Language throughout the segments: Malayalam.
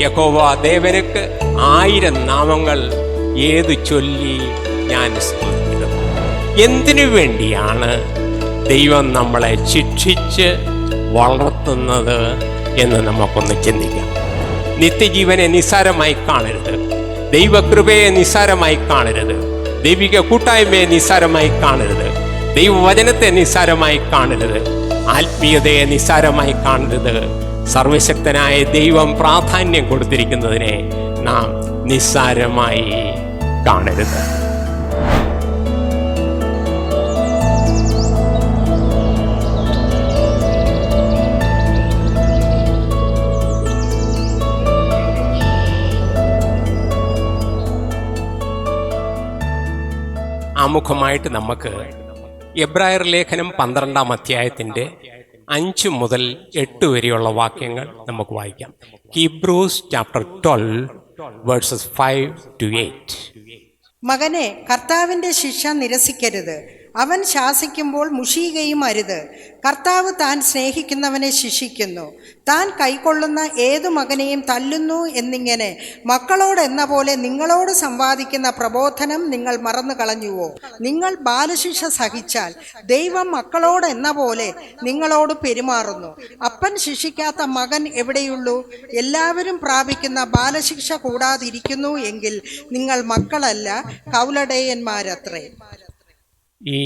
യഹോവ ദേവനുക്ക് 1000 നാമങ്ങൾ ഏതു ചൊല്ലി ഞാൻ സ്തുതിക്കുന്നു. എന്തിനു വേണ്ടിയാണ് ദൈവം നമ്മളെ ശിക്ഷിച്ച് വളർത്തുന്നത് എന്ന് നമുക്കൊന്ന് ചിന്തിക്കാം. നിത്യജീവനെ നിസ്സാരമായി കാണരുത്, ദൈവകൃപയെ നിസ്സാരമായി കാണരുത്, ദൈവിക കൂട്ടായ്മയെ നിസ്സാരമായി കാണരുത്, ദൈവവചനത്തെ നിസ്സാരമായി കാണരുത്, ആത്മീയതയെ നിസ്സാരമായി കാണരുത്. സർവശക്തനായ ദൈവം പ്രാധാന്യം കൊടുത്തിരിക്കുന്നതിനെ നാം നിസ്സാരമായി കാണരുത്. ആമുഖമായിട്ട് നമുക്ക് എബ്രായർ ലേഖനം 12-ാം അധ്യായത്തിൻ്റെ 5 മുതൽ 8 വരെയുള്ള വാക്യങ്ങൾ നമുക്ക് വായിക്കാം. Hebrews chapter 12 versus 5 to 8. മകനെ, കർത്താവിൻ്റെ ശിക്ഷ നിരസിക്കരുത്. അവൻ ശാസിക്കുമ്പോൾ മുഷിയുകയും അരുത്. കർത്താവ് താൻ സ്നേഹിക്കുന്നവനെ ശിക്ഷിക്കുന്നു. താൻ കൈക്കൊള്ളുന്ന ഏതു മകനെയും തല്ലുന്നു എന്നിങ്ങനെ മക്കളോടെന്ന പോലെ നിങ്ങളോട് സംവാദിക്കുന്ന പ്രബോധനം നിങ്ങൾ മറന്നു കളഞ്ഞുവോ? നിങ്ങൾ ബാലശിക്ഷ സഹിച്ചാൽ ദൈവം മക്കളോടെന്ന പോലെ നിങ്ങളോട് പെരുമാറുന്നു. അപ്പൻ ശിക്ഷിക്കാത്ത മകൻ എവിടെയുള്ളൂ? എല്ലാവരും പ്രാപിക്കുന്ന ബാലശിക്ഷ കൂടാതിരിക്കുന്നു എങ്കിൽ നിങ്ങൾ മക്കളല്ല, കൗലടയന്മാരത്രേ. ഈ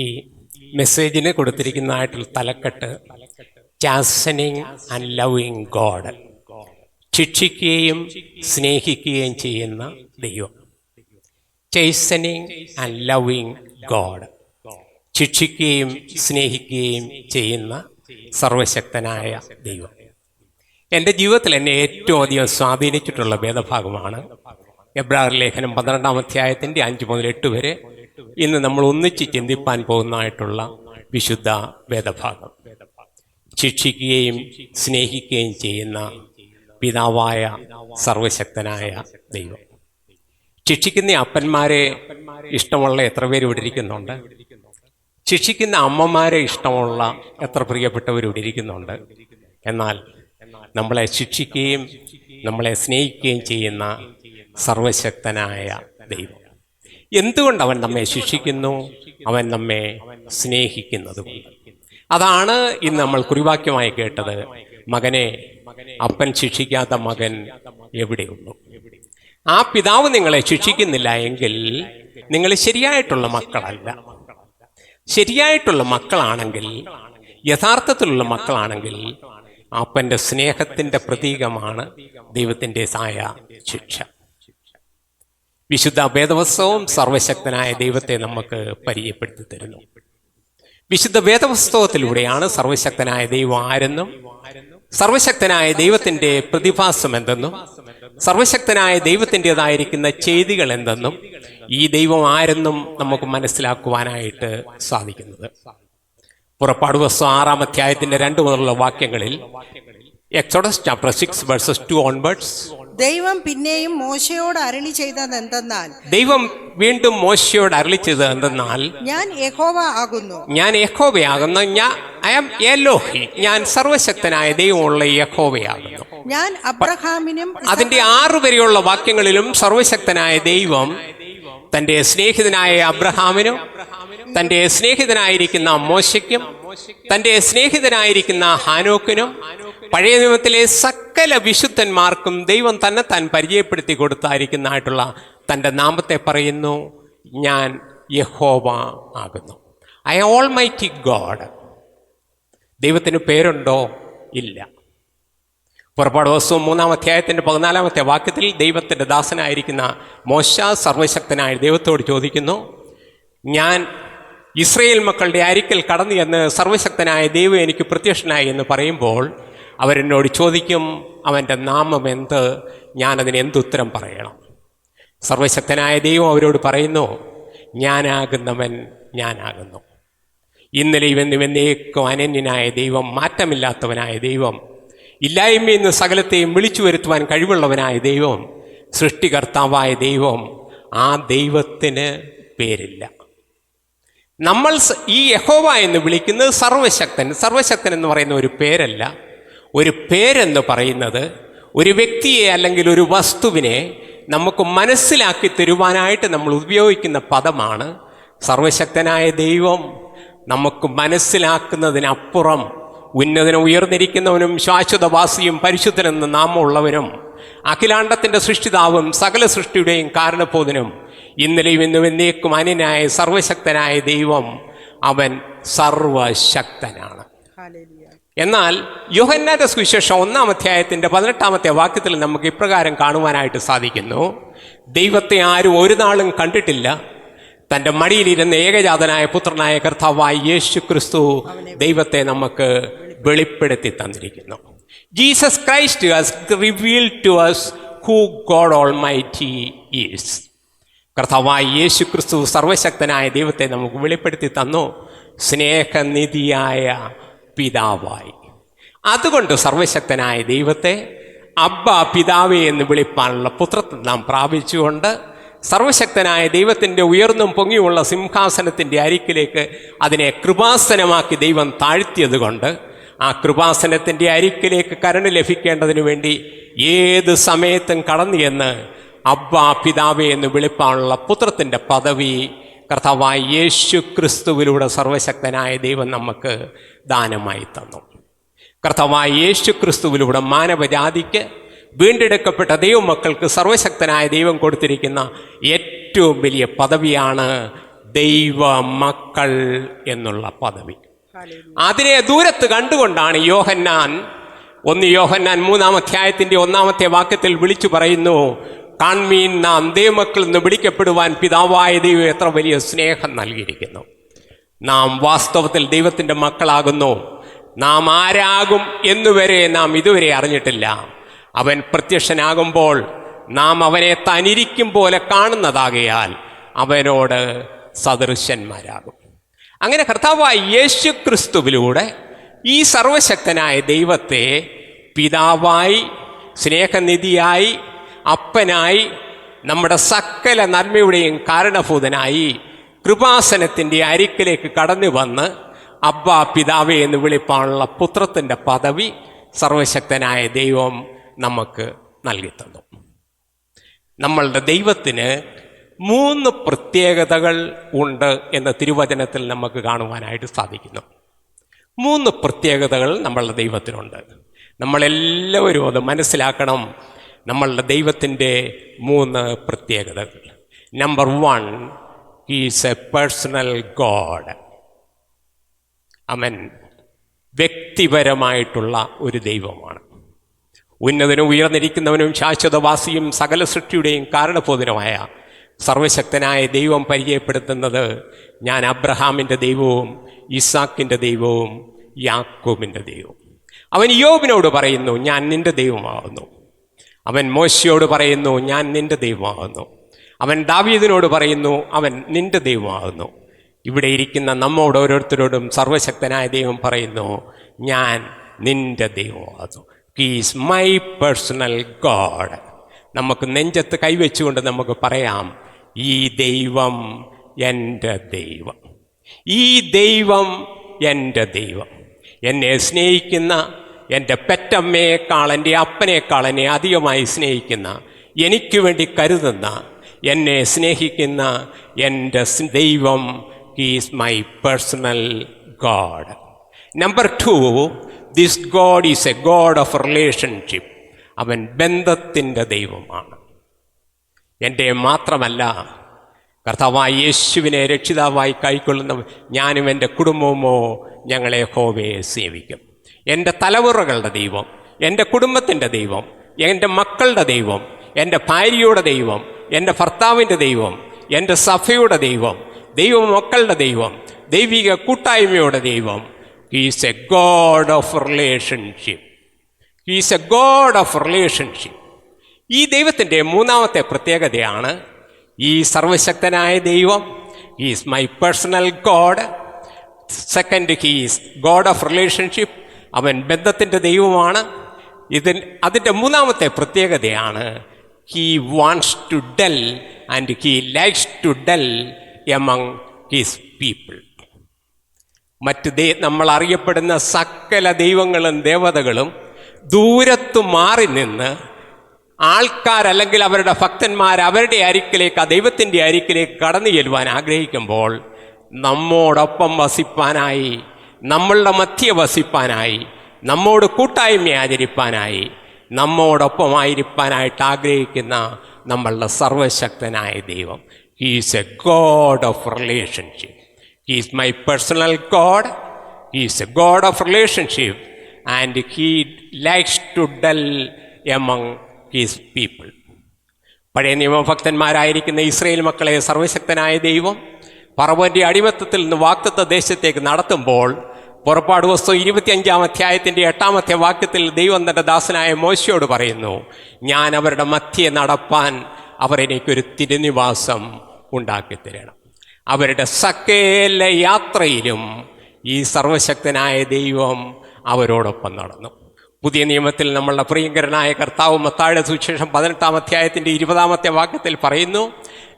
മെസ്സേജിന് കൊടുത്തിരിക്കുന്നതായിട്ടുള്ള തലക്കെട്ട് ചാസനിങ് ആൻഡ് ലവിങ് ഗോഡ്, ശിക്ഷിക്കുകയും സ്നേഹിക്കുകയും ചെയ്യുന്ന ദൈവം. ചേസനിങ് ആൻഡ് ലവിങ് ഗോഡ്, ശിക്ഷിക്കുകയും സ്നേഹിക്കുകയും ചെയ്യുന്ന സർവശക്തനായ ദൈവം. എൻ്റെ ജീവിതത്തിൽ എന്നെ ഏറ്റവും അധികം സ്വാധീനിച്ചിട്ടുള്ള വേദഭാഗമാണ് എബ്രായർ ലേഖനം 12-ാം അധ്യായത്തിൻ്റെ 5 മുതൽ 8 വരെ ഇന്ന് നമ്മൾ ഒന്നിച്ച് ചിന്തിപ്പാൻ പോകുന്നതായിട്ടുള്ള വിശുദ്ധ വേദഭാഗം. ശിക്ഷിക്കുകയും സ്നേഹിക്കുകയും ചെയ്യുന്ന പിതാവായ സർവശക്തനായ ദൈവം. ശിക്ഷിക്കുന്ന അപ്പന്മാരെ ഇഷ്ടമുള്ള എത്ര പേര് ഇവിടെ ഇരിക്കുന്നുണ്ട്? ശിക്ഷിക്കുന്ന അമ്മമാരെ ഇഷ്ടമുള്ള എത്ര പ്രിയപ്പെട്ടവർ ഇവിടെ ഇരിക്കുന്നുണ്ട്? എന്നാൽ നമ്മളെ ശിക്ഷിക്കുകയും നമ്മളെ സ്നേഹിക്കുകയും ചെയ്യുന്ന സർവശക്തനായ ദൈവം. എന്തുകൊണ്ട് അവൻ നമ്മെ ശിക്ഷിക്കുന്നു? അവൻ നമ്മെ സ്നേഹിക്കുന്നതുകൊണ്ട്. അതാണ് ഇന്ന് നമ്മൾ കുറിവാക്യമായി കേട്ടത്. മകനെ, അപ്പൻ ശിക്ഷിക്കാത്ത മകൻ എവിടെയുള്ളൂ? ആ പിതാവ് നിങ്ങളെ ശിക്ഷിക്കുന്നില്ല എങ്കിൽ നിങ്ങൾ ശരിയായിട്ടുള്ള മക്കളല്ല. ശരിയായിട്ടുള്ള മക്കളാണെങ്കിൽ, യഥാർത്ഥത്തിലുള്ള മക്കളാണെങ്കിൽ, അപ്പൻ്റെ സ്നേഹത്തിൻ്റെ പ്രതീകമാണ് ദൈവത്തിൻ്റെതായ ശിക്ഷ. വിശുദ്ധ വേദപുസ്തകവും സർവശക്തനായ ദൈവത്തെ നമുക്ക് പരിചയപ്പെടുത്തി തരുന്നു. വിശുദ്ധ വേദപുസ്തകത്തിലൂടെയാണ് സർവശക്തനായ ദൈവം ആരെന്നും, സർവശക്തനായ ദൈവത്തിൻ്റെ പ്രതിഭാസം എന്തെന്നും, സർവശക്തനായ ദൈവത്തിൻ്റെതായിരിക്കുന്ന ചെയ്തികൾ എന്തെന്നും, ഈ ദൈവം ആരെന്നും നമുക്ക് മനസ്സിലാക്കുവാനായിട്ട് സാധിക്കുന്നത്. പുറപ്പാട് പുസ്തകം 6-ാം അധ്യായത്തിൻ്റെ 2 മുതലുള്ള വാക്യങ്ങളിൽ, എക്സോഡസ് ചാപ്റ്റർ 6 വേഴ്സസ് 2 ഓൺവേർഡ്സ്, ദൈവം പിന്നെയും മോശയോട് അരുളി ചെയ്തത് എന്തെന്നാൽ, ദൈവം വീണ്ടും മോശയോട് അരുളി ചെയ്തത് എന്തെന്നാൽ, ഞാൻ യഹോവ ആകുന്നു, ഞാൻ യഹോവയാകുന്നു, ഐ ആം എലോഹി, ഞാൻ സർവശക്തനായ ദൈവമുള്ള യഹോവയാകുന്നു. ഞാൻ അബ്രഹാമിനും. അതിന്റെ 6 വരെയുള്ള വാക്യങ്ങളിലും സർവശക്തനായ ദൈവം തന്റെ സ്നേഹിതനായ അബ്രഹാമിനും, തന്റെ സ്നേഹിതനായിരിക്കുന്ന മോശയ്ക്കും, തന്റെ സ്നേഹിതനായിരിക്കുന്ന ഹാനോക്കിനും, പഴയ നിയമത്തിലെ സകല വിശുദ്ധന്മാർക്കും ദൈവം തന്നെ താൻ പരിചയപ്പെടുത്തി കൊടുത്തായിരിക്കുന്നതായിട്ടുള്ള തൻ്റെ നാമത്തെ പറയുന്നു, ഞാൻ യഹോവ ആകുന്നു. I am almighty God. ദൈവത്തിന് പേരുണ്ടോ? ഇല്ല. പുറപ്പാട് പുസ്തകം 3-ാം അധ്യായത്തിൻ്റെ 14-ാമത്തെ വാക്യത്തിൽ ദൈവത്തിൻ്റെ ദാസനായിരിക്കുന്ന മോശ സർവശക്തനായ ദൈവത്തോട് ചോദിക്കുന്നു, ഞാൻ ഇസ്രയേൽ മക്കളുടെ അരിക്കൽ കടന്നു എന്ന് സർവശക്തനായ ദൈവം എനിക്ക് പ്രത്യക്ഷനായി എന്ന് പറയുമ്പോൾ അവരെന്നോട് ചോദിക്കും, അവൻ്റെ നാമം എന്ത്? ഞാനതിന് എന്തുത്തരം പറയണം? സർവശക്തനായ ദൈവം അവരോട് പറയുന്നു, ഞാനാകുന്നവൻ ഞാനാകുന്നു. ഇന്നലെയും എന്നും എന്നേക്കും അനന്യനായ ദൈവം, മാറ്റമില്ലാത്തവനായ ദൈവം, ഇല്ലായ്മയിൽ നിന്ന് സകലത്തെയും വിളിച്ചു വരുത്തുവാൻ കഴിവുള്ളവനായ ദൈവം, സൃഷ്ടികർത്താവായ ദൈവം. ആ ദൈവത്തിന് പേരില്ല. നമ്മൾ ഈ യഹോവ എന്ന് വിളിക്കുന്നത് സർവശക്തൻ. സർവശക്തൻ എന്ന് പറയുന്ന ഒരു പേരല്ല. ഒരു പേരെന്ന് പറയുന്നത് ഒരു വ്യക്തിയെ അല്ലെങ്കിൽ ഒരു വസ്തുവിനെ നമുക്ക് മനസ്സിലാക്കി തരുവാനായിട്ട് നമ്മൾ ഉപയോഗിക്കുന്ന പദമാണ്. സർവശക്തനായ ദൈവം നമുക്ക് മനസ്സിലാക്കുന്നതിനപ്പുറം ഉന്നതനും ഉയർന്നിരിക്കുന്നവനും ശാശ്വതവാസിയും പരിശുദ്ധനെന്ന് നാമമുള്ളവനും അഖിലാണ്ടത്തിൻ്റെ സൃഷ്ടിതാവും സകല സൃഷ്ടിയുടെയും കാരണബോധനും ഇന്നലെയും ഇന്നും എന്നേക്കും അന്യനായ സർവശക്തനായ ദൈവം അവൻ സർവശക്തനാണ്. എന്നാൽ യോഹന്നാന്റെ സുവിശേഷം 1-ാം അധ്യായത്തിൻ്റെ 18-ാമത്തെ വാക്യത്തിൽ നമുക്ക് ഇപ്രകാരം കാണുവാനായിട്ട് സാധിക്കുന്നു: ദൈവത്തെ ആരും ഒരു നാളും കണ്ടിട്ടില്ല, തൻ്റെ മടിയിലിരുന്ന ഏകജാതനായ പുത്രനായ കർത്താവായ യേശു ക്രിസ്തു ദൈവത്തെ നമുക്ക് വെളിപ്പെടുത്തി തന്നിരിക്കുന്നു. Jesus Christ has revealed to us who God almighty is. കർത്താവായ യേശു ക്രിസ്തു സർവശക്തനായ ദൈവത്തെ നമുക്ക് വെളിപ്പെടുത്തി തന്നു, സ്നേഹനിധിയായ പിതാവായി. അതുകൊണ്ട് സർവശക്തനായ ദൈവത്തെ അബ്ബ പിതാവേ എന്ന് വിളിപ്പാനുള്ള പുത്രത്വം നാം പ്രാപിച്ചുകൊണ്ട് സർവശക്തനായ ദൈവത്തിൻ്റെ ഉയർന്നും പൊങ്ങിയുള്ള സിംഹാസനത്തിൻ്റെ അരിക്കിലേക്ക് അതിനെ കൃപാസനമാക്കി ദൈവം താഴ്ത്തിയത് കൊണ്ട് ആ കൃപാസനത്തിൻ്റെ അരിക്കിലേക്ക് കരുണ ലഭിക്കേണ്ടതിന് വേണ്ടി ഏത് സമയത്തും കടന്നു എന്ന് അബ്ബ പിതാവേ എന്ന് വിളിപ്പാനുള്ള പുത്രത്തിൻ്റെ പദവി കർത്താവായ യേശു ക്രിസ്തുവിലൂടെ സർവശക്തനായ ദൈവം നമുക്ക് ദാനമായി തന്നു. കർത്താവായ യേശു ക്രിസ്തുവിലൂടെ മാനവജാതിക്ക് വീണ്ടെടുക്കപ്പെട്ട ദൈവമക്കൾക്ക് സർവശക്തനായ ദൈവം കൊടുത്തിരിക്കുന്ന ഏറ്റവും വലിയ പദവിയാണ് ദൈവമക്കൾ എന്നുള്ള പദവി. അതിനെ ദൂരത്ത് കണ്ടുകൊണ്ടാണ് യോഹന്നാൻ 3-ാം അധ്യായത്തിൻ്റെ 1-ാമത്തെ വാക്യത്തിൽ വിളിച്ചു പറയുന്നു: കാൺമീൻ, നാം ദൈവമക്കൾ എന്ന് വിളിക്കപ്പെടുവാൻ പിതാവായ ദൈവം എത്ര വലിയ സ്നേഹം നൽകിയിരിക്കുന്നു. നാം വാസ്തവത്തിൽ ദൈവത്തിൻ്റെ മക്കളാകുന്നു. നാം ആരാകും എന്നുവരെ നാം ഇതുവരെ അറിഞ്ഞിട്ടില്ല. അവൻ പ്രത്യക്ഷനാകുമ്പോൾ നാം അവനെ തനിരിക്കും പോലെ കാണുന്നതാകയാൽ അവനോട് സദൃശന്മാരാകും. അങ്ങനെ കർത്താവായ യേശു ക്രിസ്തുവിലൂടെ ഈ സർവശക്തനായ ദൈവത്തെ പിതാവായി, സ്നേഹനിധിയായി, അപ്പനായി, നമ്മുടെ സകല നന്മയുടെയും കാരണഭൂതനായി കൃപാസനത്തിൻ്റെ അരിക്കിലേക്ക് കടന്നു വന്ന് അബ്ബ പിതാവേ എന്ന് വിളിപ്പാനുള്ള പുത്രത്തിൻ്റെ പദവി സർവശക്തനായ ദൈവം നമുക്ക് നൽകിത്തന്നു. നമ്മളുടെ ദൈവത്തിന് 3 പ്രത്യേകതകൾ ഉണ്ട് എന്ന തിരുവചനത്തിൽ നമുക്ക് കാണുവാനായിട്ട് സാധിക്കുന്നു. 3 പ്രത്യേകതകൾ നമ്മളുടെ ദൈവത്തിനുണ്ട്. നമ്മളെല്ലാവരും അത് മനസ്സിലാക്കണം. നമ്മളുടെ ദൈവത്തിൻ്റെ 3 പ്രത്യേകതകൾ. Number 1, he's A personal God. അവൻ വ്യക്തിപരമായിട്ടുള്ള ഒരു ദൈവമാണ്. ഉന്നതനും ഉയർന്നിരിക്കുന്നവനും ശാശ്വതവാസിയും സകല സൃഷ്ടിയുടെയും കാരണബോധനുമായ സർവശക്തനായ ദൈവം പരിചയപ്പെടുത്തുന്നത്: ഞാൻ അബ്രഹാമിൻ്റെ ദൈവവും ഇസാക്കിൻ്റെ ദൈവവും യാക്കോബിൻ്റെ ദൈവവും. അവൻ യോബിനോട് പറയുന്നു, ഞാൻ നിൻ്റെ ദൈവമാകുന്നു. അവൻ മോശയോട് പറയുന്നു, ഞാൻ നിൻ്റെ ദൈവമാകുന്നു. അവൻ ദാവീദിനോട് പറയുന്നു, അവൻ നിൻ്റെ ദൈവമാകുന്നു. ഇവിടെ ഇരിക്കുന്ന നമ്മോട് ഓരോരുത്തരോടും സർവശക്തനായ ദൈവം പറയുന്നു, ഞാൻ നിൻ്റെ ദൈവമാകുന്നു. He is my personal god. നമുക്ക് നെഞ്ചത്ത് കൈവച്ചുകൊണ്ട് നമുക്ക് പറയാം, ഈ ദൈവം എൻ്റെ ദൈവം, ഈ ദൈവം എൻ്റെ ദൈവം. എന്നെ സ്നേഹിക്കുന്ന, എൻ്റെ പെറ്റമ്മയേക്കാൾ, എൻ്റെ അപ്പനേക്കാൾ എന്നെ അധികമായി സ്നേഹിക്കുന്ന, എനിക്ക് വേണ്ടി കരുതുന്ന, എന്നെ സ്നേഹിക്കുന്ന എൻ്റെ ദൈവം, he is my personal God. Number 2, this God is a God of relationship. അവൻ ബന്ധത്തിൻ്റെ ദൈവമാണ്. എൻ്റെ മാത്രമല്ല, കർത്താവായ യേശുവിനെ രക്ഷിതാവായി കൈക്കൊള്ളുന്ന ഞാനും എൻ്റെ കുടുംബവുമോ ഞങ്ങളെ യഹോവയെ സേവിക്കും. എൻ്റെ തലമുറകളുടെ ദൈവം, എൻ്റെ കുടുംബത്തിൻ്റെ ദൈവം, എൻ്റെ മക്കളുടെ ദൈവം, എൻ്റെ ഭാര്യയുടെ ദൈവം, എൻ്റെ ഭർത്താവിൻ്റെ ദൈവം, എൻ്റെ സഭയുടെ ദൈവം, ദൈവമക്കളുടെ ദൈവം, ദൈവിക കൂട്ടായ്മയുടെ ദൈവം. He's a God of relationship. He's a God of relationship. ഈ ദൈവത്തിൻ്റെ 3-ാമത്തെ പ്രത്യേകതയാണ് ഈ സർവശക്തനായ ദൈവം. He's my personal God. Second, he's God of relationship. അവൻ ബന്ധത്തിൻ്റെ ദൈവമാണ്. അതിൻ്റെ 3-ാമത്തെ പ്രത്യേകതയാണ് he wants to dwell and he likes to dwell among his people. നമ്മൾ അറിയപ്പെടുന്ന സകല ദൈവങ്ങളും ദേവതകളും ദൂരത്തു മാറി നിന്ന് ആൾക്കാരല്ലെങ്കിൽ അവരുടെ ഭക്തന്മാർ അവരുടെ അരിക്കിലേക്ക്, ആ ദൈവത്തിൻ്റെ അരിക്കിലേക്ക് കടന്നു ചെല്ലുവാൻ ആഗ്രഹിക്കുമ്പോൾ നമ്മോടൊപ്പം വസിപ്പാനായി, നമ്മളുടെ മധ്യ വസിപ്പാനായി, നമ്മോട് കൂട്ടായ്മ ആചരിപ്പാനായി, നമ്മോടൊപ്പമായിരിക്കാനായിട്ട് ആഗ്രഹിക്കുന്ന നമ്മളുടെ സർവശക്തനായ ദൈവം. He is a God of relationship. He is my personal God. He is a God of relationship and he likes to dwell among his people. പഴയ നിയമഭക്തന്മാരായിരിക്കുന്ന ഇസ്രയേൽ മക്കളെ സർവശക്തനായ ദൈവം ഫറവോന്റെ അടിമത്തത്തിൽ നിന്ന് വാഗ്ദത്ത ദേശത്തേക്ക് നടത്തുമ്പോൾ പുറപ്പാട് പുസ്തകം 25-ാം അധ്യായത്തിൻ്റെ 8-ാമത്തെ വാക്യത്തിൽ ദൈവം തൻ്റെ ദാസനായ മോശയോട് പറയുന്നു, ഞാൻ അവരുടെ മധ്യേ നടപ്പാൻ അവർ എനിക്കൊരു തിരുനിവാസം ഉണ്ടാക്കിത്തരണം. അവരുടെ സകല യാത്രയിലും ഈ സർവശക്തനായ ദൈവം അവരോടൊപ്പം നടന്നു. പുതിയ നിയമത്തിൽ നമ്മളുടെ പ്രിയങ്കരനായ കർത്താവ് മത്തായിയുടെ സുവിശേഷം 18-ാം അധ്യായത്തിൻ്റെ 20-ാമത്തെ വാക്യത്തിൽ പറയുന്നു,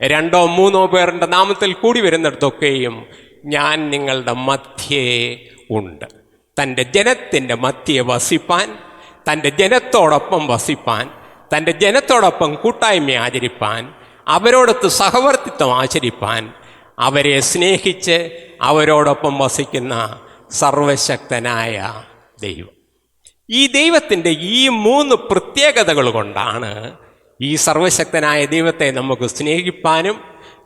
2 or 3 പേരുടെ നാമത്തിൽ കൂടി വരുന്നിടത്തൊക്കെയും ഞാൻ നിങ്ങളുടെ മധ്യേ ഉണ്ട്. തൻ്റെ ജനത്തിൻ്റെ മധ്യേ വസിപ്പാൻ, തൻ്റെ ജനത്തോടൊപ്പം വസിപ്പാൻ, തൻ്റെ ജനത്തോടൊപ്പം കൂട്ടായ്മ ആചരിപ്പാൻ, അവരോടൊത്ത് സഹവർത്തിത്വം ആചരിപ്പാൻ, അവരെ സ്നേഹിച്ച് അവരോടൊപ്പം വസിക്കുന്ന സർവശക്തനായ ദൈവം. ഈ ദൈവത്തിൻ്റെ ഈ 3 പ്രത്യേകതകൾ കൊണ്ടാണ് ഈ സർവശക്തനായ ദൈവത്തെ നമുക്ക് സ്നേഹിപ്പാനും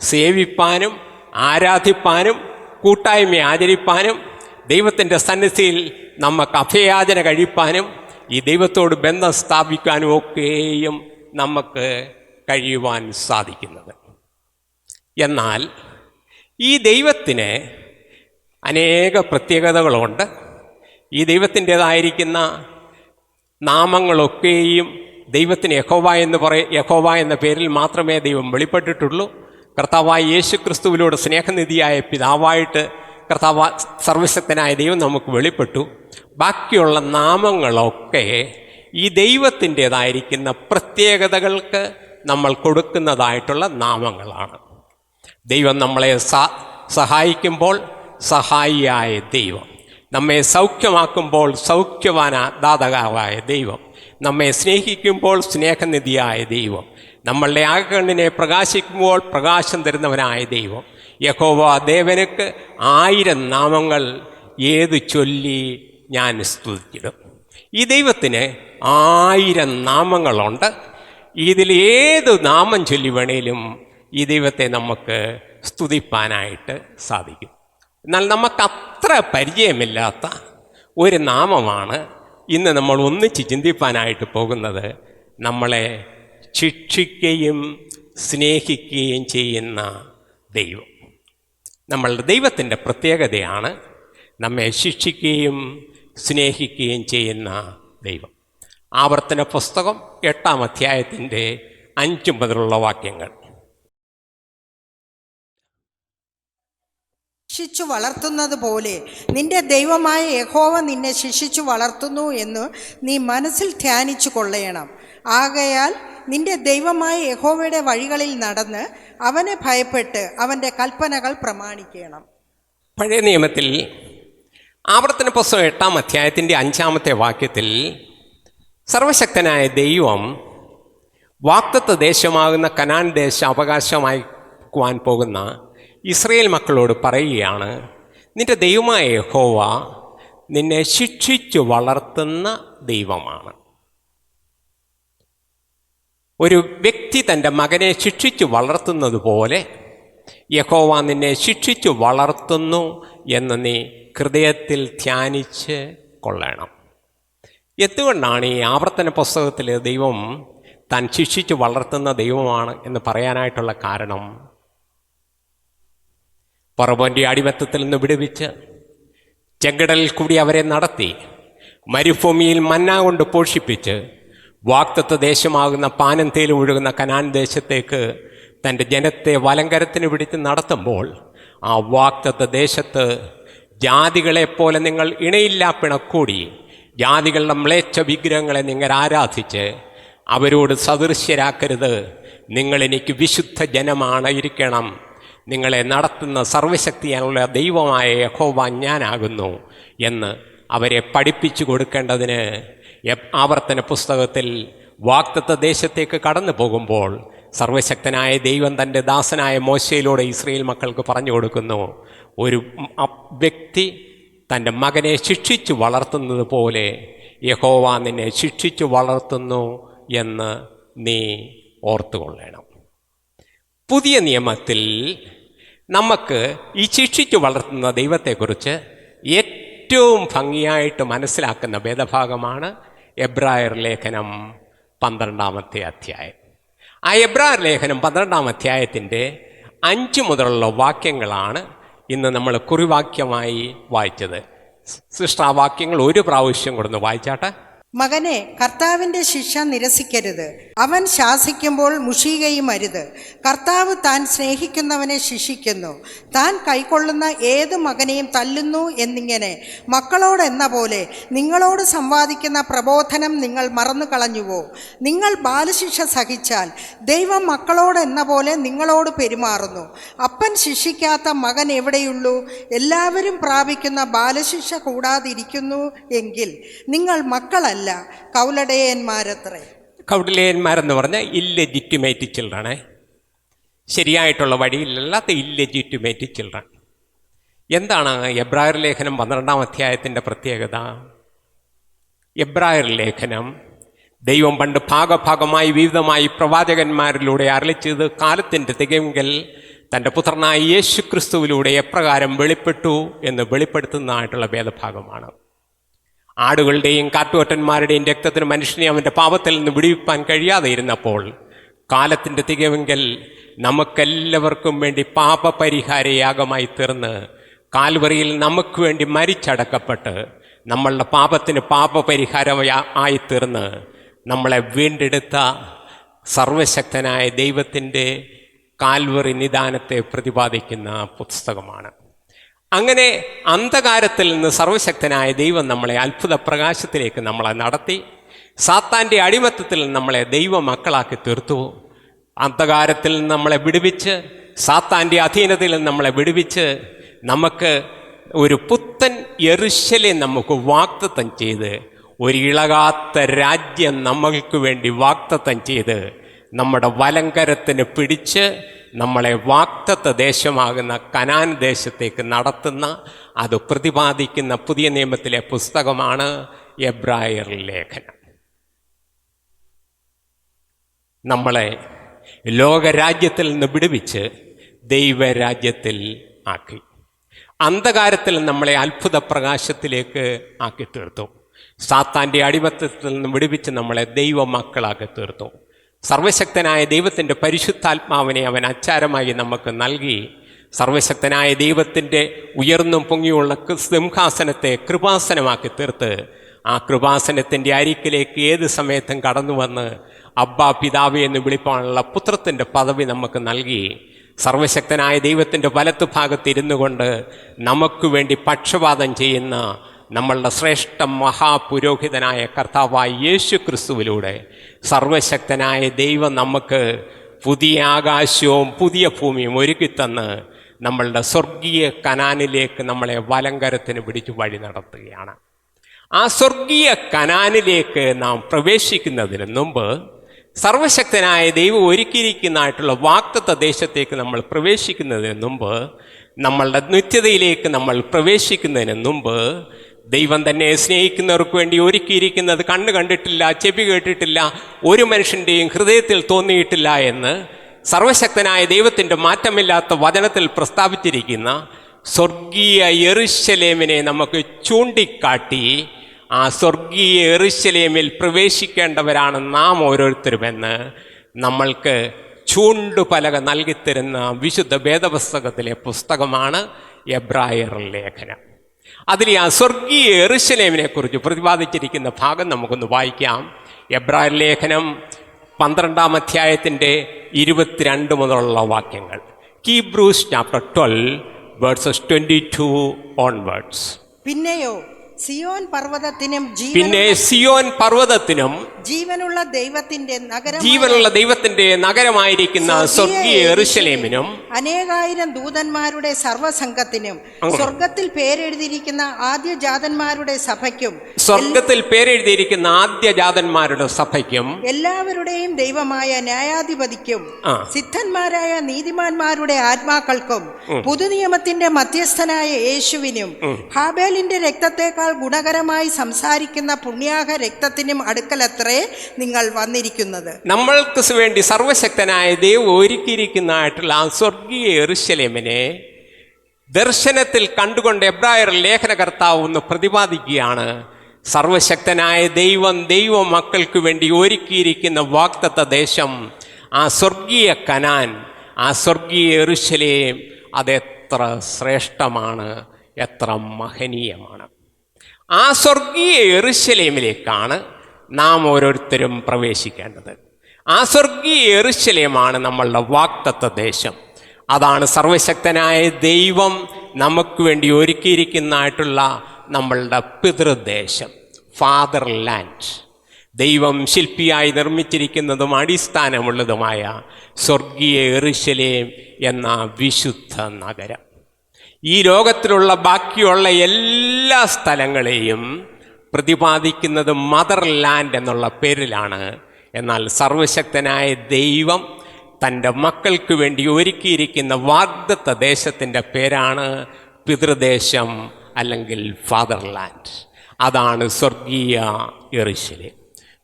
സേവിപ്പാനും ആരാധിപ്പാനും കൂട്ടായ്മ ആചരിപ്പാനും ദൈവത്തിൻ്റെ സന്നിധിയിൽ നമുക്ക് അഭയാചന കഴിപ്പാനും ഈ ദൈവത്തോട് ബന്ധം സ്ഥാപിക്കാനും ഒക്കെയും നമുക്ക് കഴിയുവാൻ സാധിക്കുന്നത്. എന്നാൽ ഈ ദൈവത്തിന് അനേക പ്രത്യേകതകളുണ്ട്. ഈ ദൈവത്തിൻ്റേതായിരിക്കുന്ന നാമങ്ങളൊക്കെയും ദൈവത്തിന് യഹോവ എന്ന പേരിൽ മാത്രമേ ദൈവം വെളിപ്പെട്ടിട്ടുള്ളൂ. കർത്താവായ യേശു ക്രിസ്തുവിലൂടെ സ്നേഹനിധിയായ പിതാവായിട്ട് കർത്താവ് സർവശക്തനായ ദൈവം നമുക്ക് വെളിപ്പെട്ടു. ബാക്കിയുള്ള നാമങ്ങളൊക്കെ ഈ ദൈവത്തിൻ്റേതായിരിക്കുന്ന പ്രത്യേകതകൾക്ക് നമ്മൾ കൊടുക്കുന്നതായിട്ടുള്ള നാമങ്ങളാണ്. ദൈവം നമ്മളെ സഹായിക്കുമ്പോൾ സഹായിയായ ദൈവം, നമ്മെ സൗഖ്യമാക്കുമ്പോൾ ദാതാവായ ദൈവം, നമ്മെ സ്നേഹിക്കുമ്പോൾ സ്നേഹനിധിയായ ദൈവം, നമ്മളുടെ ആകണ്ണിനെ പ്രകാശിക്കുമ്പോൾ പ്രകാശം തരുന്നവനായ ദൈവം. യഹോവ ദേവനുക്ക് 1000 നാമങ്ങൾ ഏതു ചൊല്ലി ഞാൻ സ്തുതിച്ചിടും. ഈ ദൈവത്തിന് 1000 നാമങ്ങളുണ്ട്. ഇതിൽ ഏത് നാമം ചൊല്ലി വേണേലും ഈ ദൈവത്തെ നമുക്ക് സ്തുതിപ്പാനായിട്ട് സാധിക്കും. എന്നാൽ നമുക്കത്ര പരിചയമില്ലാത്ത ഒരു നാമമാണ് ഇന്ന് നമ്മൾ ഒന്നിച്ച് ചിന്തിപ്പാനായിട്ട് പോകുന്നത്. നമ്മളെ ശിക്ഷിക്കുകയും സ്നേഹിക്കുകയും ചെയ്യുന്ന ദൈവം. നമ്മളുടെ ദൈവത്തിൻ്റെ പ്രത്യേകതയാണ് നമ്മെ ശിക്ഷിക്കുകയും സ്നേഹിക്കുകയും ചെയ്യുന്ന ദൈവം. ആവർത്തന പുസ്തകം 8-ാം അധ്യായത്തിൻ്റെ 5 മുതലുള്ള വാക്യങ്ങൾ. ശിക്ഷിച്ചു വളർത്തുന്നത് പോലെ നിന്റെ ദൈവമായ യഹോവ നിന്നെ ശിക്ഷിച്ചു വളർത്തുന്നു എന്ന് നീ മനസ്സിൽ ധ്യാനിച്ചു കൊള്ളണം. ആകയാൽ നിന്റെ ദൈവമായ യഹോവയുടെ വഴികളിൽ നടന്ന് അവനെ ഭയപ്പെട്ട് അവൻ്റെ കൽപ്പനകൾ പ്രമാണിക്കണം. പഴയ നിയമത്തിൽ ആവർത്തന പുസ്തകം 8-ാം അധ്യായത്തിൻ്റെ 5-ാമത്തെ വാക്യത്തിൽ സർവശക്തനായ ദൈവം വാഗ്ദത്ത ദേശമാകുന്ന കനാൻ ദേശം അവകാശമാക്കുവാൻ പോകുന്ന ഇസ്രയേൽ മക്കളോട് പറയുകയാണ്, നിന്റെ ദൈവമായ യഹോവ നിന്നെ ശിക്ഷിച്ചു വളർത്തുന്ന ദൈവമാണ്. ഒരു വ്യക്തി തൻ്റെ മകനെ ശിക്ഷിച്ചു വളർത്തുന്നത് പോലെ യഹോവ നിന്നെ ശിക്ഷിച്ചു വളർത്തുന്നു എന്ന് നീ ഹൃദയത്തിൽ ധ്യാനിച്ച് കൊള്ളണം. എന്തുകൊണ്ടാണ് ഈ ആവർത്തന പുസ്തകത്തിൽ ദൈവം താൻ ശിക്ഷിച്ചു വളർത്തുന്ന ദൈവമാണ് എന്ന് പറയാനായിട്ടുള്ള കാരണം, ഫറവോന്റെ അടിമത്തത്തിൽ നിന്ന് വിടുവിച്ച് ചെങ്കടലിൽ കൂടി അവരെ നടത്തി മരുഭൂമിയിൽ മന്ന കൊണ്ട് പോഷിപ്പിച്ച് വാഗ്ദത്ത ദേശമാകുന്ന പാനം തേലും ഒഴുകുന്ന കനാൻ ദേശത്തേക്ക് തൻ്റെ ജനത്തെ വലങ്കരത്തിന് പിടിച്ച് നടത്തുമ്പോൾ ആ വാഗ്ദത്ത ദേശത്ത് ജാതികളെപ്പോലെ നിങ്ങൾ ഇണയില്ലാ പിണക്കൂടി ജാതികളുടെ മ്ലേച്ഛ വിഗ്രഹങ്ങളെ നിങ്ങൾ ആരാധിച്ച് അവരോട് സദൃശ്യരാക്കരുത്, നിങ്ങൾ എനിക്ക് വിശുദ്ധ ജനമാണ് ഇരിക്കണം, നിങ്ങളെ നടത്തുന്ന സർവശക്തിയുള്ള ദൈവമായ യഹോവ ഞാനാകുന്നു എന്ന് അവരെ പഠിപ്പിച്ചു കൊടുക്കേണ്ടതിന് ആവർത്തന പുസ്തകത്തിൽ വാഗ്ദത്ത ദേശത്തേക്ക് കടന്നു പോകുമ്പോൾ സർവശക്തനായ ദൈവം തൻ്റെ ദാസനായ മോശയിലൂടെ ഇസ്രായേൽ മക്കൾക്ക് പറഞ്ഞു കൊടുക്കുന്നു, ഒരു വ്യക്തി തൻ്റെ മകനെ ശിക്ഷിച്ചു വളർത്തുന്നത് പോലെ യഹോവ നിന്നെ ശിക്ഷിച്ചു വളർത്തുന്നു എന്ന് നീ ഓർത്തുകൊള്ളണം. പുതിയ നിയമത്തിൽ നമുക്ക് ഈ ശിക്ഷിച്ചു വളർത്തുന്ന ദൈവത്തെക്കുറിച്ച് ഏറ്റവും ഭംഗിയായിട്ട് മനസ്സിലാക്കുന്ന വേദഭാഗമാണ് എബ്രായർ ലേഖനം 12-ാമത്തെ അധ്യായം. ആ എബ്രായർ ലേഖനം 12-ാം അധ്യായത്തിൻ്റെ 5 മുതലുള്ള വാക്യങ്ങളാണ് ഇന്ന് നമ്മൾ കുറിവാക്യമായി വായിച്ചത്. സൃഷ്ടാവാക്യങ്ങൾ ഒരു പ്രാവശ്യം കൊടുന്ന് വായിച്ചാട്ടെ. മകനെ, കർത്താവിൻ്റെ ശിക്ഷ നിരസിക്കരുത്. അവൻ ശാസിക്കുമ്പോൾ മുഷിയുകയും അരുത്. കർത്താവ് താൻ സ്നേഹിക്കുന്നവനെ ശിക്ഷിക്കുന്നു. താൻ കൈക്കൊള്ളുന്ന ഏത് മകനെയും തല്ലുന്നു എന്നിങ്ങനെ മക്കളോടെന്ന പോലെ നിങ്ങളോട് സംവാദിക്കുന്ന പ്രബോധനം നിങ്ങൾ മറന്നു കളഞ്ഞുവോ? നിങ്ങൾ ബാലശിക്ഷ സഹിച്ചാൽ ദൈവം മക്കളോടെന്ന പോലെ നിങ്ങളോട് പെരുമാറുന്നു. അപ്പൻ ശിക്ഷിക്കാത്ത മകൻ എവിടെയുള്ളൂ? എല്ലാവരും പ്രാപിക്കുന്ന ബാലശിക്ഷ കൂടാതിരിക്കുന്നു എങ്കിൽ നിങ്ങൾ മക്കളല്ല, കൗലടയന്മാരത്രേ. കൗലടയന്മാരെന്ന് പറഞ്ഞാൽ ഇല്ലെജിറ്റിമേറ്റ് ചിൽഡ്രനെ, ശരിയായിട്ടുള്ള വഴിയിലല്ലാത്ത ഇല്ലെജിറ്റിമേറ്റ് ചിൽഡ്രൻ. എന്താണ് എബ്രായർ ലേഖനം 12-ാം അധ്യായത്തിൻ്റെ പ്രത്യേകത? എബ്രായർ ലേഖനം ദൈവം പണ്ട് ഭാഗമായി വിവിധമായി പ്രവാചകന്മാരിലൂടെ അരുളിച്ചത് കാലത്തിൻ്റെ തികയെങ്കിൽ തൻ്റെ പുത്രനായ യേശു ക്രിസ്തുവിലൂടെ എപ്രകാരം വെളിപ്പെട്ടു എന്ന് വെളിപ്പെടുത്തുന്നതായിട്ടുള്ള വേദഭാഗമാണ്. ആടുകളുടെയും കാട്ടുകൊറ്റന്മാരുടെയും രക്തത്തിന് മനുഷ്യനെ അവൻ്റെ പാപത്തിൽ നിന്ന് വിടുവിപ്പാൻ കഴിയാതെ ഇരുന്നപ്പോൾ കാലത്തിൻ്റെ തികവെങ്കിൽ നമുക്കെല്ലാവർക്കും വേണ്ടി പാപപരിഹാരയാഗമായി തീർന്ന് കാൽവറിയിൽ നമുക്ക് വേണ്ടി മരിച്ചടക്കപ്പെട്ട് നമ്മളുടെ പാപത്തിന് പാപപരിഹാരമായി തീർന്ന് നമ്മളെ വീണ്ടെടുത്ത സർവശക്തനായ ദൈവത്തിൻ്റെ കാൽവറി നിദാനത്തെ പ്രതിപാദിക്കുന്ന പുസ്തകമാണ്. അങ്ങനെ അന്ധകാരത്തിൽ നിന്ന് സർവശക്തനായ ദൈവം നമ്മളെ അത്ഭുത പ്രകാശത്തിലേക്ക് നമ്മളെ നടത്തി സാത്താൻ്റെ അടിമത്തത്തിൽ നമ്മളെ ദൈവ മക്കളാക്കി തീർത്തു. അന്ധകാരത്തിൽ നിന്ന് നമ്മളെ വിടുവിച്ച് സാത്താൻ്റെ അധീനതയിൽ നിന്ന് നമ്മളെ വിടുവിച്ച് നമുക്ക് ഒരു പുത്തൻ യെരൂശലേം നമുക്ക് വാഗ്ദത്തം ചെയ്ത്, ഒരു ഇളകാത്ത രാജ്യം നമ്മൾക്ക് വേണ്ടി വാഗ്ദത്തം ചെയ്ത് നമ്മുടെ വലങ്കരത്തിന് പിടിച്ച് നമ്മളെ വാഗ്ദത്ത ദേശമാകുന്ന കനാൻ ദേശത്തേക്ക് നടത്തുന്ന, അത് പ്രതിപാദിക്കുന്ന പുതിയ നിയമത്തിലെ പുസ്തകമാണ് എബ്രായർ ലേഖനം. നമ്മളെ ലോകരാജ്യത്തിൽ നിന്ന് വിടുവിച്ച് ദൈവരാജ്യത്തിൽ ആക്കി, അന്ധകാരത്തിൽ നമ്മളെ അത്ഭുത പ്രകാശത്തിലേക്ക് ആക്കി തീർത്തു. സാത്താൻ്റെ അടിമത്തത്തിൽ നിന്ന് വിടുവിച്ച് നമ്മളെ ദൈവ മക്കളാക്കി തീർത്തു. സർവശക്തനായ ദൈവത്തിൻ്റെ പരിശുദ്ധാത്മാവിനെ അവൻ അച്ചാരമായി നമുക്ക് നൽകി. സർവശക്തനായ ദൈവത്തിൻ്റെ ഉയർന്നും പൊങ്ങിയുള്ള സിംഹാസനത്തെ കൃപാസനമാക്കി തീർത്ത് ആ കൃപാസനത്തിൻ്റെ അരിക്കിലേക്ക് ഏത് സമയത്തും കടന്നു വന്ന് അബ്ബാ പിതാവേ എന്ന് വിളിപ്പാനുള്ള പുത്രത്തിൻ്റെ പദവി നമുക്ക് നൽകി. സർവശക്തനായ ദൈവത്തിൻ്റെ വലത്തു ഭാഗത്തിരുന്നു കൊണ്ട് നമുക്ക് വേണ്ടി പക്ഷപാതം ചെയ്യുന്ന നമ്മളുടെ ശ്രേഷ്ഠ മഹാപുരോഹിതനായ കർത്താവായ യേശു ക്രിസ്തുവിലൂടെ സർവശക്തനായ ദൈവം നമുക്ക് പുതിയ ആകാശവും പുതിയ ഭൂമിയും ഒരുക്കിത്തന്ന് നമ്മളുടെ സ്വർഗീയ കനാനിലേക്ക് നമ്മളെ വലങ്കരത്തിന് പിടിച്ചു വഴി നടത്തുകയാണ്. ആ സ്വർഗീയ കനാനിലേക്ക് നാം പ്രവേശിക്കുന്നതിന് മുമ്പ് സർവശക്തനായ ദൈവം ഒരുക്കിയിരിക്കുന്നതായിട്ടുള്ള വാഗ്ദത്ത ദേശത്തേക്ക് നമ്മൾ പ്രവേശിക്കുന്നതിന് മുമ്പ്, നമ്മളുടെ നിത്യതയിലേക്ക് നമ്മൾ പ്രവേശിക്കുന്നതിന് മുമ്പ് ദൈവം തന്നെ സ്നേഹിക്കുന്നവർക്ക് വേണ്ടി ഒരുക്കിയിരിക്കുന്നത് കണ്ണ് കണ്ടിട്ടില്ല, ചെവി കേട്ടിട്ടില്ല, ഒരു മനുഷ്യൻ്റെയും ഹൃദയത്തിൽ തോന്നിയിട്ടില്ല എന്ന് സർവശക്തനായ ദൈവത്തിൻ്റെ മാറ്റമില്ലാത്ത വചനത്തിൽ പ്രസ്താവിച്ചിരിക്കുന്ന സ്വർഗീയ യെരൂശലേമിനെ നമുക്ക് ചൂണ്ടിക്കാട്ടി ആ സ്വർഗീയ യെരൂശലേമിൽ പ്രവേശിക്കേണ്ടവരാണ് നാം ഓരോരുത്തരുമെന്ന് നമ്മൾക്ക് ചൂണ്ടുപലക നൽകിത്തരുന്ന വിശുദ്ധ വേദപുസ്തകത്തിലെ പുസ്തകമാണ് എബ്രായർ ലേഖനം. അതിൽ ആ സ്വർഗീയ യെരൂശലേമിനെ കുറിച്ച് പ്രതിപാദിച്ചിരിക്കുന്ന ഭാഗം നമുക്കൊന്ന് വായിക്കാം. എബ്രായർ ലേഖനം 12-ാം അധ്യായത്തിൻ്റെ 22 മുതലുള്ള വാക്യങ്ങൾ. Hebrews chapter 12 versus 22 onwards. പിന്നെയോ സിയോൻ പർവ്വതത്തിനും ജീവനുള്ള ദൈവത്തിന്റെ നഗരമായിരിക്കുന്ന സ്വർഗീയ യെരൂശലേമിനും അനേകായിരം ദൂതന്മാരുടെ സർവ്വസംഘത്തിനും സ്വർഗത്തിൽ പേരെഴുതിയിരിക്കുന്ന ആദ്യജാതന്മാരുടെ സഭയ്ക്കും സ്വർഗത്തിൽ പേരെഴുതിയിരിക്കുന്ന ആദ്യജാതന്മാരുടെ സഭയ്ക്കും എല്ലാവരുടെയും ദൈവമായ ന്യായാധിപതിക്കും സിദ്ധന്മാരായ നീതിമാന്മാരുടെ ആത്മാക്കൾക്കും പുതുനിയമത്തിന്റെ മധ്യസ്ഥനായ യേശുവിനും ഹാബേലിന്റെ രക്തത്തെക്കാൾ ഗുണകരമായി സംസാരിക്കുന്ന പുണ്യാഹ രക്തത്തിനും അടുക്കലത്രേ നിങ്ങൾ വന്നിരിക്കുന്നത്. നമ്മൾക്ക് വേണ്ടി സർവശക്തനായ ദൈവം ഒരുക്കിയിരിക്കുന്നതായിട്ടുള്ള ആ സ്വർഗീയ യെരൂശലേമിനെ ദർശനത്തിൽ കണ്ടുകൊണ്ട് എബ്രായർ ലേഖനകർത്താവ് ഒന്ന് പ്രതിപാദിക്കുകയാണ്. സർവശക്തനായ ദൈവ മക്കൾക്ക് വേണ്ടി ഒരുക്കിയിരിക്കുന്ന വാഗ്ദത്ത ദേശം, ആ സ്വർഗീയ കനാൻ, ആ സ്വർഗീയ യെരൂശലേം അതെത്ര ശ്രേഷ്ഠമാണ്, എത്ര മഹനീയമാണ്. ആ സ്വർഗീയ യെരൂശലേമിലേക്കാണ് നാം ഓരോരുത്തരും പ്രവേശിക്കേണ്ടത്. ആ സ്വർഗീയ യെരൂശലേമാണ് നമ്മളുടെ വാഗ്ദത്ത ദേശം. അതാണ് സർവശക്തനായ ദൈവം നമുക്ക് വേണ്ടി ഒരുക്കിയിരിക്കുന്നതായിട്ടുള്ള നമ്മളുടെ പിതൃദേശം, ഫാദർ ലാൻഡ്. ദൈവം ശില്പിയായി നിർമ്മിച്ചിരിക്കുന്നതും അടിസ്ഥാനമുള്ളതുമായ സ്വർഗീയ യെരൂശലേം എന്ന വിശുദ്ധ നഗരം. ഈ ലോകത്തിലുള്ള ബാക്കിയുള്ള എല്ലാ സ്ഥലങ്ങളെയും പ്രതിപാദിക്കുന്നത് മദർ ലാൻഡ് എന്നുള്ള പേരിലാണ്. എന്നാൽ സർവശക്തനായ ദൈവം തൻ്റെ മക്കൾക്ക് വേണ്ടി ഒരുക്കിയിരിക്കുന്ന വാഗ്ദത്ത ദേശത്തിൻ്റെ പേരാണ് പിതൃദേശം അല്ലെങ്കിൽ ഫാദർലാൻഡ്. അതാണ് സ്വർഗീയ യെരൂശലേം.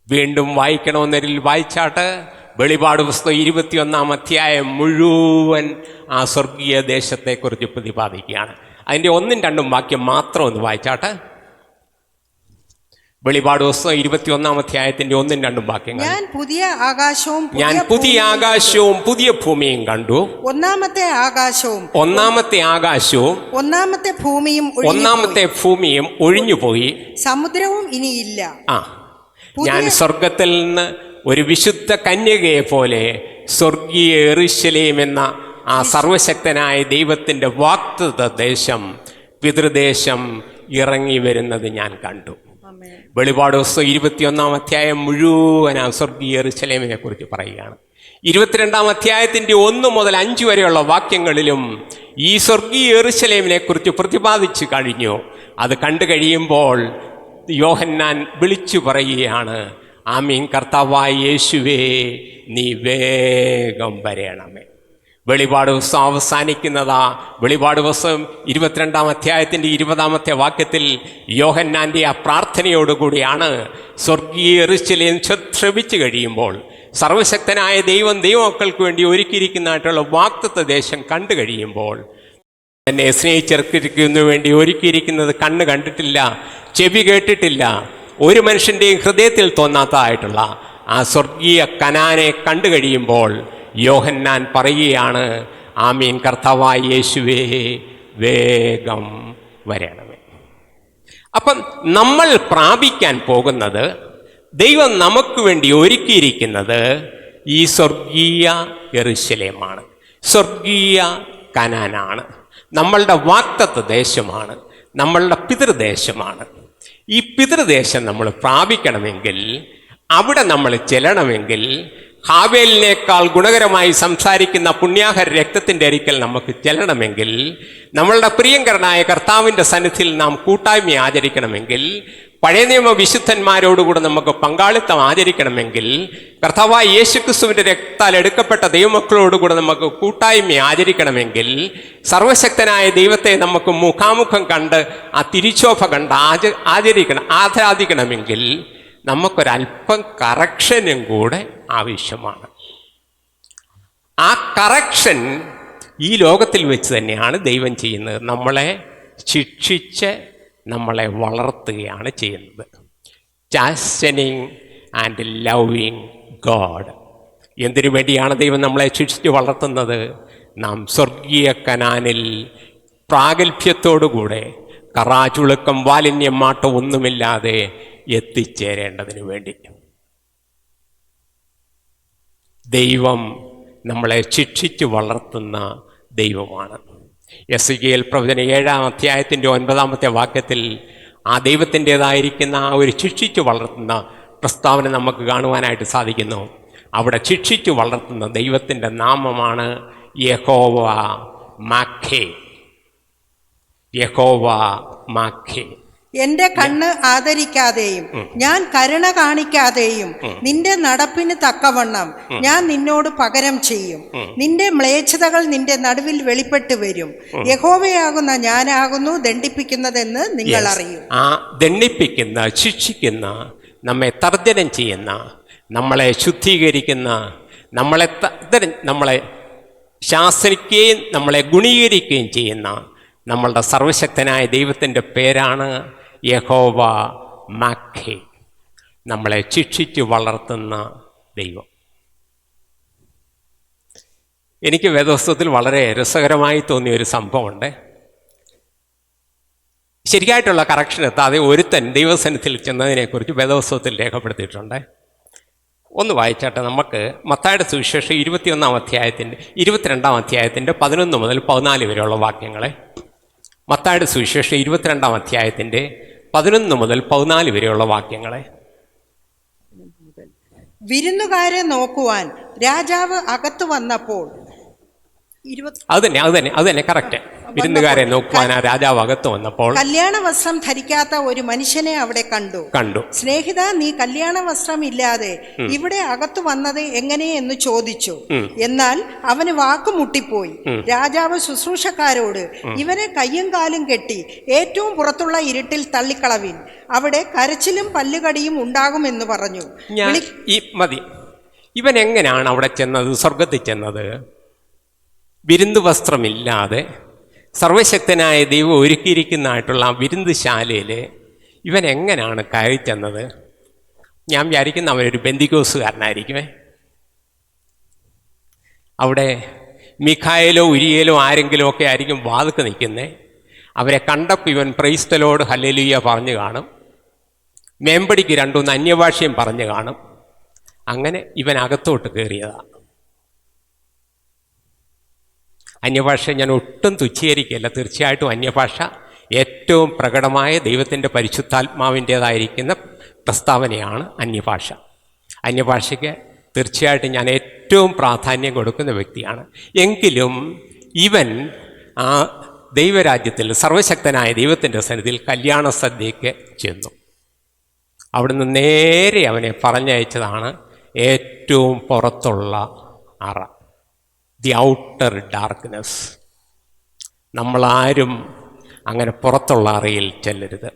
വീണ്ടും വായിക്കണമെന്നതിൽ വായിച്ചാട്ട് വെളിപാട് പുസ്തകം 21-ാം അധ്യായം മുഴുവൻ ആ സ്വർഗീയ ദേശത്തെക്കുറിച്ച് പ്രതിപാദിക്കുകയാണ്. അതിൻ്റെ 1-2 വാക്യം മാത്രം ഒന്ന് വായിച്ചാട്ട്. വെളിപാട് പുസ്തകം 21-ാം അധ്യായത്തിന്റെ 1-2 വാക്യങ്ങൾ. ഞാൻ പുതിയ ആകാശവും പുതിയ ഭൂമിയും കണ്ടു. ഒന്നാമത്തെ ആകാശവും ഒന്നാമത്തെ ഭൂമിയും ഒഴിഞ്ഞുപോയി, സമുദ്രവും ഇനിയില്ല. ഞാൻ സ്വർഗത്തിൽ നിന്ന് ഒരു വിശുദ്ധ കന്യകയെ പോലെ സ്വർഗീയ യെരൂശലേം എന്ന ആ സർവശക്തനായ ദൈവത്തിന്റെ വാഗ്ദത്ത ദേശം, പിതൃദേശം ഇറങ്ങി വരുന്നത് ഞാൻ കണ്ടു. വെളിപാട് പുസ്തകം 21-ാം അധ്യായം മുഴുവൻ ആ സ്വർഗീയ യെരൂശലേമിനെ കുറിച്ച് പറയുകയാണ്. 22-ാം അധ്യായത്തിന്റെ 1 മുതൽ 5 വരെയുള്ള വാക്യങ്ങളിലും ഈ സ്വർഗീയ യെരൂശലേമിനെ കുറിച്ച് പ്രതിപാദിച്ചു കഴിഞ്ഞു. അത് കണ്ടു കഴിയുമ്പോൾ യോഹന്നാൻ വിളിച്ചു പറയുകയാണ്, ആമീൻ, കർത്താവായ യേശുവേ, നീ വേഗം വരേണമേ. വെളിപാട് പുസ്തകം അവസാനിക്കുന്നതാ വെളിപാട് പുസ്തകം 22-ാം അധ്യായത്തിൻ്റെ 20-ാമത്തെ വാക്യത്തിൽ യോഹന്നാൻ്റെ ആ പ്രാർത്ഥനയോടുകൂടിയാണ്. സ്വർഗീയ യെരൂശലേം ശ്രമിച്ചു കഴിയുമ്പോൾ, സർവശക്തനായ ദൈവം ദൈവമക്കൾക്ക് വേണ്ടി ഒരുക്കിയിരിക്കുന്നതായിട്ടുള്ള വാഗ്ദത്ത ദേശം കണ്ടു കഴിയുമ്പോൾ, എന്നെ സ്നേഹിച്ചിറക്കിരിക്കുന്നതിന് വേണ്ടി ഒരുക്കിയിരിക്കുന്നത് കണ്ണ് കണ്ടിട്ടില്ല, ചെവി കേട്ടിട്ടില്ല, ഒരു മനുഷ്യൻ്റെയും ഹൃദയത്തിൽ തോന്നാത്തതായിട്ടുള്ള ആ സ്വർഗീയ കനാനെ കണ്ടു കഴിയുമ്പോൾ യോഹന്നാൻ പറയുകയാണ്, ആമീൻ, കർത്താവായ യേശുവേ, വേഗം വരണമേ. അപ്പം നമ്മൾ പ്രാപിക്കാൻ പോകുന്നത്, ദൈവം നമുക്ക് വേണ്ടി ഒരുക്കിയിരിക്കുന്നത് ഈ സ്വർഗീയ യെരൂശലേമാണ്, സ്വർഗീയ കനാനാണ്, നമ്മളുടെ വാഗ്ദത്ത ദേശമാണ്, നമ്മളുടെ പിതൃദേശമാണ്. ഈ പിതൃദേശം നമ്മൾ പ്രാപിക്കണമെങ്കിൽ, അവിടെ നമ്മൾ ചെല്ലണമെങ്കിൽ, ഹാബേലിനേക്കാൾ ഗുണകരമായി സംസാരിക്കുന്ന പുണ്യാഹ രക്തത്തിൻ്റെ അരിക്കൽ നമുക്ക് ചെല്ലണമെങ്കിൽ, നമ്മളുടെ പ്രിയങ്കരനായ കർത്താവിൻ്റെ സന്നിധിയിൽ നാം കൂട്ടായ്മ ആചരിക്കണമെങ്കിൽ, പഴയ നിയമ വിശുദ്ധന്മാരോടുകൂടെ നമുക്ക് പങ്കാളിത്തം ആചരിക്കണമെങ്കിൽ, കർത്താവായ യേശുക്രിസ്തുവിൻ്റെ രക്തത്താൽ എടുക്കപ്പെട്ട ദൈവമക്കളോടുകൂടെ നമുക്ക് കൂട്ടായ്മ ആചരിക്കണമെങ്കിൽ, സർവശക്തനായ ദൈവത്തെ നമുക്ക് മുഖാമുഖം കണ്ട് ആ തിരിച്ചോഭ കണ്ട് ആരാധിക്കണമെങ്കിൽ നമുക്കൊരല്പം കറക്ഷനും കൂടെ ആവശ്യമാണ്. ആ കറക്ഷൻ ഈ ലോകത്തിൽ വെച്ച് തന്നെയാണ് ദൈവം ചെയ്യുന്നത്. നമ്മളെ ശിക്ഷിച്ച് നമ്മളെ വളർത്തുകയാണ് ചെയ്യുന്നത്. ചാസ്റ്റനിങ് ആൻഡ് ലവിങ് ഗോഡ്. എന്തിനു വേണ്ടിയാണ് ദൈവം നമ്മളെ ശിക്ഷിച്ച് വളർത്തുന്നത്? നാം സ്വർഗീയ കനാനിൽ പ്രാഗൽഭ്യത്തോടുകൂടെ കറാചുളുക്കം വാലിന്യം മാട്ടം ഒന്നുമില്ലാതെ എത്തിച്ചേരേണ്ടതിന് വേണ്ടി. ദൈവം നമ്മളെ ശിക്ഷിച്ച് വളർത്തുന്ന ദൈവമാണ്. എസെക്കിയേൽ പ്രവചന 7-ാം അധ്യായത്തിൻ്റെ 9-ാമത്തെ വാക്യത്തിൽ ആ ദൈവത്തിൻ്റെതായിരിക്കുന്ന ആ ഒരു ശിക്ഷിച്ച് വളർത്തുന്ന പ്രസ്താവന നമുക്ക് കാണുവാനായിട്ട് സാധിക്കുന്നു. അവിടെ ശിക്ഷിച്ച് വളർത്തുന്ന ദൈവത്തിൻ്റെ നാമമാണ് യഹോവ മാഖേ. യഹോവ മാഖേ. എന്റെ കണ്ണ് ആദരിക്കാതെയും ഞാൻ കരുണ കാണിക്കാതെയും നിന്റെ നടപ്പിന് തക്കവണ്ണം ഞാൻ നിന്നോട് പകരം ചെയ്യും. നിന്റെ മ്ലേച്ഛതകൾ നിന്റെ നടുവിൽ വെളിപ്പെട്ട് വരും. യഹോവയാകുന്ന ഞാനാകുന്നു ദണ്ഡിപ്പിക്കുന്നതെന്ന് നിങ്ങൾ അറിയും. ആ ദണ്ഡിപ്പിക്കുന്ന, ശിക്ഷിക്കുന്ന, നമ്മെ തർജ്ജനം ചെയ്യുന്ന, നമ്മളെ ശുദ്ധീകരിക്കുന്ന, നമ്മളെ ശാസിക്കുകയും നമ്മളെ ഗുണീകരിക്കുകയും ചെയ്യുന്ന നമ്മളുടെ സർവശക്തനായ ദൈവത്തിൻ്റെ പേരാണ് യഹോവ മാഖേ, നമ്മളെ ശിക്ഷിച്ച് വളർത്തുന്ന ദൈവം. എനിക്ക് വേദപുസ്തകത്തിൽ വളരെ രസകരമായി തോന്നിയ ഒരു സംഭവമുണ്ട്. ശരിയായിട്ടുള്ള കറക്ഷൻ എത്താതെ ഒരുത്തൻ ദൈവസന്നിധിയിൽ ചെന്നതിനെക്കുറിച്ച് വേദപുസ്തകത്തിൽ രേഖപ്പെടുത്തിയിട്ടുണ്ട്. ഒന്ന് വായിച്ചാട്ടെ. നമുക്ക് മത്തായിയുടെ സുവിശേഷം 22-ാം അധ്യായത്തിൻ്റെ 11 മുതൽ 14 വരെയുള്ള വാക്യങ്ങളെ. മത്തായിയുടെ സുവിശേഷം 22-ാം അധ്യായത്തിൻ്റെ 11 മുതൽ 14 വരെയുള്ള വാക്യങ്ങളെ. വിരുന്നുകാരെ നോക്കുവാൻ രാജാവ് അകത്ത് വന്നപ്പോൾ അത് തന്നെ കറക്റ്റ്. വിരുന്നുകാരെ നോക്കുവാൻ ആ രാജാവ് അകത്ത് വന്നപ്പോൾ കല്യാണ വസ്ത്രം ധരിക്കാത്ത ഒരു മനുഷ്യനെ അവിടെ കണ്ടു. സ്നേഹിത, നീ കല്യാണ വസ്ത്രം ഇല്ലാതെ ഇവിടെ അകത്ത് വന്നത് എങ്ങനെയെന്ന് ചോദിച്ചു. എന്നാൽ അവന് വാക്ക് മുട്ടിപ്പോയി. രാജാവ് ശുശ്രൂഷക്കാരോട്, ഇവനെ കയ്യും കാലും കെട്ടി ഏറ്റവും പുറത്തുള്ള ഇരുട്ടിൽ തള്ളിക്കളവിൻ, അവിടെ കരച്ചിലും പല്ലുകടിയും ഉണ്ടാകുമെന്ന് പറഞ്ഞു. മതി. ഇവൻ എങ്ങനെയാണ് അവിടെ ചെന്നത്, സ്വർഗത്തിൽ ചെന്നത്? വിരുന്ന് വസ്ത്രമില്ലാതെ സർവശക്തനായ ദൈവം ഒരുക്കിയിരിക്കുന്നതായിട്ടുള്ള ആ വിരുന്നുശാലയിൽ ഇവൻ എങ്ങനെയാണ് കയറി ചെന്നത്? ഞാൻ വിചാരിക്കുന്ന അവനൊരു പെന്തിക്കോസുകാരനായിരിക്കുമേ. അവിടെ മിഖായേലോ ഉരിയേലോ ആരെങ്കിലും ഒക്കെ ആയിരിക്കും വാതുക്ക് നിൽക്കുന്നത്. അവരെ കണ്ടപ്പോൾ ഇവൻ പ്രൈസ് ദി ലോർഡ് ഹല്ലേലൂയ പറഞ്ഞു കാണും. മേമ്പടിക്ക് 2-3 അന്യഭാഷയും പറഞ്ഞു കാണും. അങ്ങനെ ഇവൻ അകത്തോട്ട് കയറിയതാണ്. അന്യഭാഷ ഞാൻ ഒട്ടും തുച്ഛീകരിക്കുകയല്ല. തീർച്ചയായിട്ടും അന്യഭാഷ ഏറ്റവും പ്രകടമായ ദൈവത്തിൻ്റെ പരിശുദ്ധാത്മാവിൻ്റേതായിരിക്കുന്ന പ്രസ്താവനയാണ് അന്യഭാഷ. അന്യഭാഷയ്ക്ക് തീർച്ചയായിട്ടും ഞാൻ ഏറ്റവും പ്രാധാന്യം കൊടുക്കുന്ന വ്യക്തിയാണ്. എങ്കിലും ഇവൻ ആ ദൈവരാജ്യത്തിൽ സർവശക്തനായ ദൈവത്തിൻ്റെ സന്നിധിയിൽ കല്യാണ സദ്യയ്ക്ക് ചെന്നു. അവിടുന്ന് നേരെ അവനെ പറഞ്ഞയച്ചതാണ് ഏറ്റവും പുറത്തുള്ള അറ, ദി ഔട്ടർ ഡാർക്ക്നെസ്. നമ്മളാരും അങ്ങനെ പുറത്തുള്ള അറയിൽ ചെല്ലരുത്.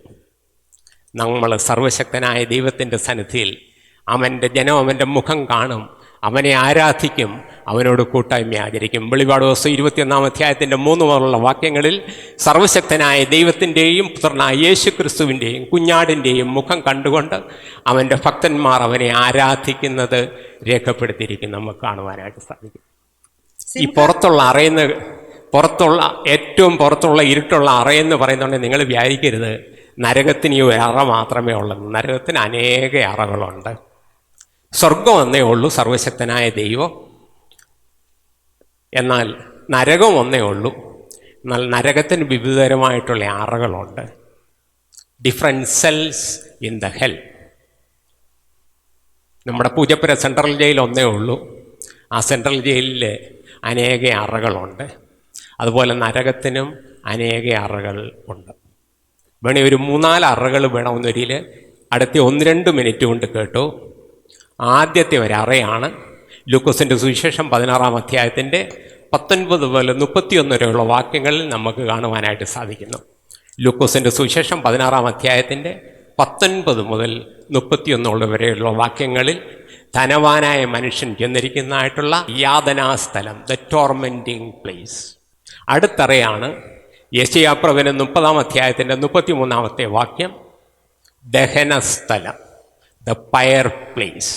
നമ്മൾ സർവശക്തനായ ദൈവത്തിൻ്റെ സന്നിധിയിൽ അവൻ്റെ ജനം അവൻ്റെ മുഖം കാണും, അവനെ ആരാധിക്കും, അവനോട് കൂട്ടായ്മ ആചരിക്കും. വെളിപാട് ദിവസം 21-ാം അധ്യായത്തിൻ്റെ 3 മുതലുള്ള വാക്യങ്ങളിൽ സർവശക്തനായ ദൈവത്തിൻ്റെയും പുത്രനായ യേശു ക്രിസ്തുവിൻ്റെയും കുഞ്ഞാടിൻ്റെയും മുഖം കണ്ടുകൊണ്ട് അവൻ്റെ ഭക്തന്മാർ അവനെ ആരാധിക്കുന്നത് രേഖപ്പെടുത്തിയിരിക്കും, നമുക്ക് കാണുവാനായിട്ട് സാധിക്കും. ഈ ഏറ്റവും പുറത്തുള്ള ഇരുട്ടുള്ള അറയെന്ന് പറയുന്നുണ്ടെങ്കിൽ നിങ്ങൾ വിചാരിക്കരുത് നരകത്തിന് ഈ ഒരു അറ മാത്രമേ ഉള്ളൂ. നരകത്തിന് അനേക അറകളുണ്ട്. സ്വർഗം ഒന്നേ ഉള്ളൂ, സർവശക്തനായ ദൈവം. എന്നാൽ നരകം ഒന്നേ ഉള്ളൂ. എന്നാൽ നരകത്തിന് വിവിധതരമായിട്ടുള്ള അറകളുണ്ട്. Different cells in the hell. നമ്മുടെ പൂജപ്പുര സെൻട്രൽ ജയിൽ ഒന്നേ ഉള്ളൂ. ആ സെൻട്രൽ ജയിലിൽ അനേക അറകളുണ്ട്. അതുപോലെ നരകത്തിനും അനേക അറകൾ ഉണ്ട്. വേണേ ഒരു 3-4 അറകൾ വേണമെന്നൊരിൽ അടുത്ത 1-2 മിനിറ്റ് കൊണ്ട് കേട്ടു. ആദ്യത്തെ ഒരറയാണ് ലൂക്കോസിൻ്റെ സുവിശേഷം 16-ാം അധ്യായത്തിൻ്റെ 19 മുതൽ 31 വരെയുള്ള വാക്യങ്ങളിൽ നമുക്ക് കാണുവാനായിട്ട് സാധിക്കുന്നു. ലൂക്കോസിൻ്റെ സുവിശേഷം 16-ാം അധ്യായത്തിൻ്റെ 19 മുതൽ 31 വരെയുള്ള വാക്യങ്ങളിൽ ധനവാനായ മനുഷ്യൻ ചെന്നിരിക്കുന്നതായിട്ടുള്ള യാതനാസ്ഥലം, ദ ടോർമെൻറ്റിംഗ് പ്ലേസ്. അടുത്തറയാണ് യെശയ്യാപ്രവചനം 30-ാം അധ്യായത്തിൻ്റെ 33-ാമത്തെ വാക്യം, ദഹനസ്ഥലം, ദ ഫയർ പ്ലേസ്.